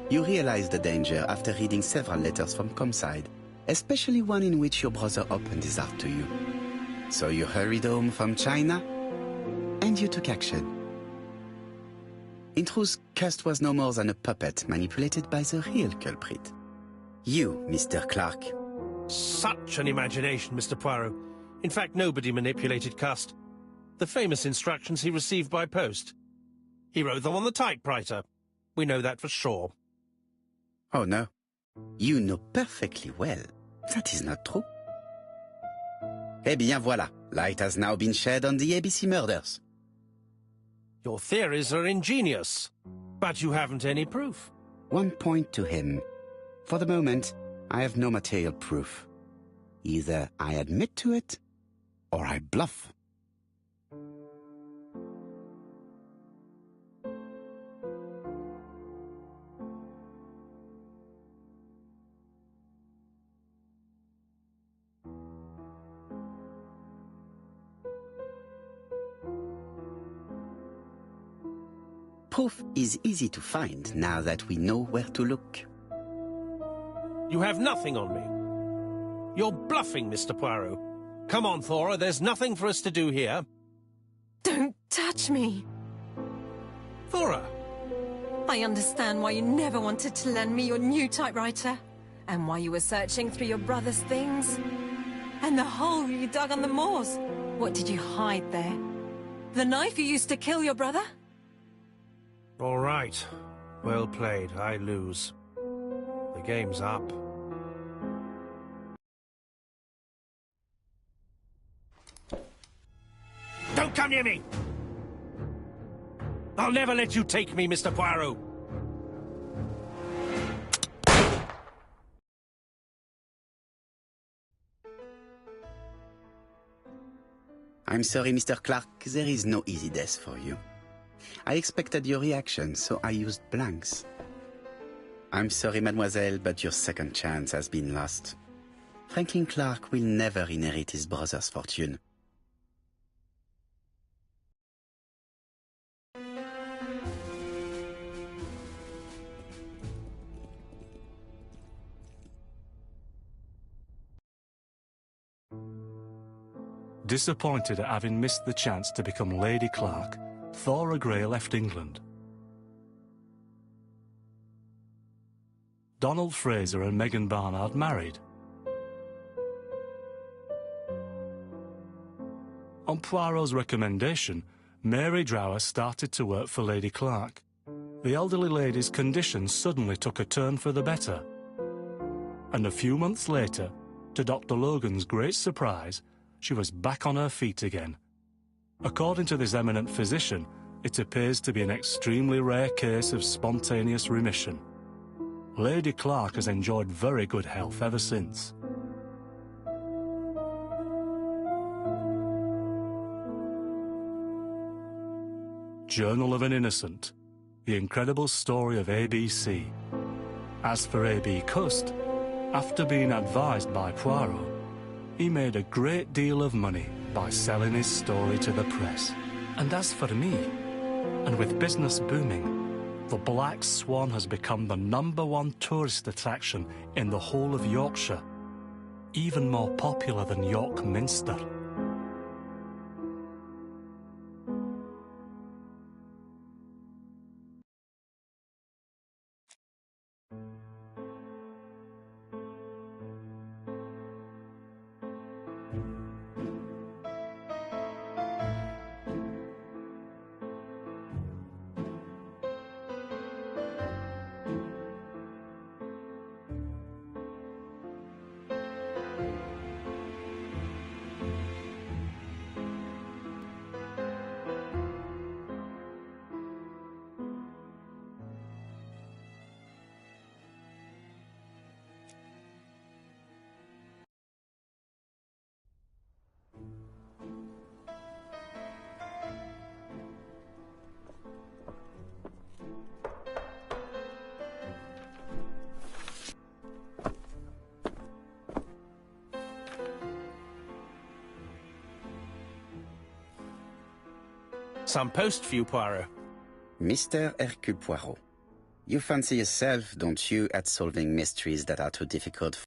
You realized the danger after reading several letters from Comside, especially one in which your brother opened his heart to you. So you hurried home from China, and you took action. In truth, Cust was no more than a puppet manipulated by the real culprit. You, Mr. Clark. Such an imagination, Mr. Poirot. In fact, nobody manipulated Cust. The famous instructions he received by post. He wrote them on the typewriter. We know that for sure. Oh, no. You know perfectly well. That is not true. Eh bien, voilà. Light has now been shed on the ABC murders. Your theories are ingenious, but you haven't any proof. One point to him. For the moment, I have no material proof. Either I admit to it, or I bluff. Proof is easy to find now that we know where to look. You have nothing on me. You're bluffing, Mr. Poirot. Come on, Thora, there's nothing for us to do here. Don't touch me. Thora! I understand why you never wanted to lend me your new typewriter, and why you were searching through your brother's things. And the hole you dug on the moors. What did you hide there? The knife you used to kill your brother? All right. Well played. I lose. The game's up. Don't come near me! I'll never let you take me, Mr. Poirot. I'm sorry, Mr. Clark, there is no easy death for you. I expected your reaction, so I used blanks. I'm sorry, mademoiselle, but your second chance has been lost. Franklin Clark will never inherit his brother's fortune. Disappointed at having missed the chance to become Lady Clark, Thora Grey left England. Donald Fraser and Megan Barnard married. On Poirot's recommendation, Mary Drower started to work for Lady Clark. The elderly lady's condition suddenly took a turn for the better. And a few months later, to Dr. Logan's great surprise, she was back on her feet again. According to this eminent physician, it appears to be an extremely rare case of spontaneous remission. Lady Clark has enjoyed very good health ever since. Journal of an Innocent, the incredible story of ABC. As for A.B. Cust, after being advised by Poirot, he made a great deal of money by selling his story to the press. And as for me, and with business booming, the Black Swan has become the #1 tourist attraction in the whole of Yorkshire, even more popular than York Minster. Some post for you, Poirot. Mr. Hercule Poirot, you fancy yourself, don't you, at solving mysteries that are too difficult for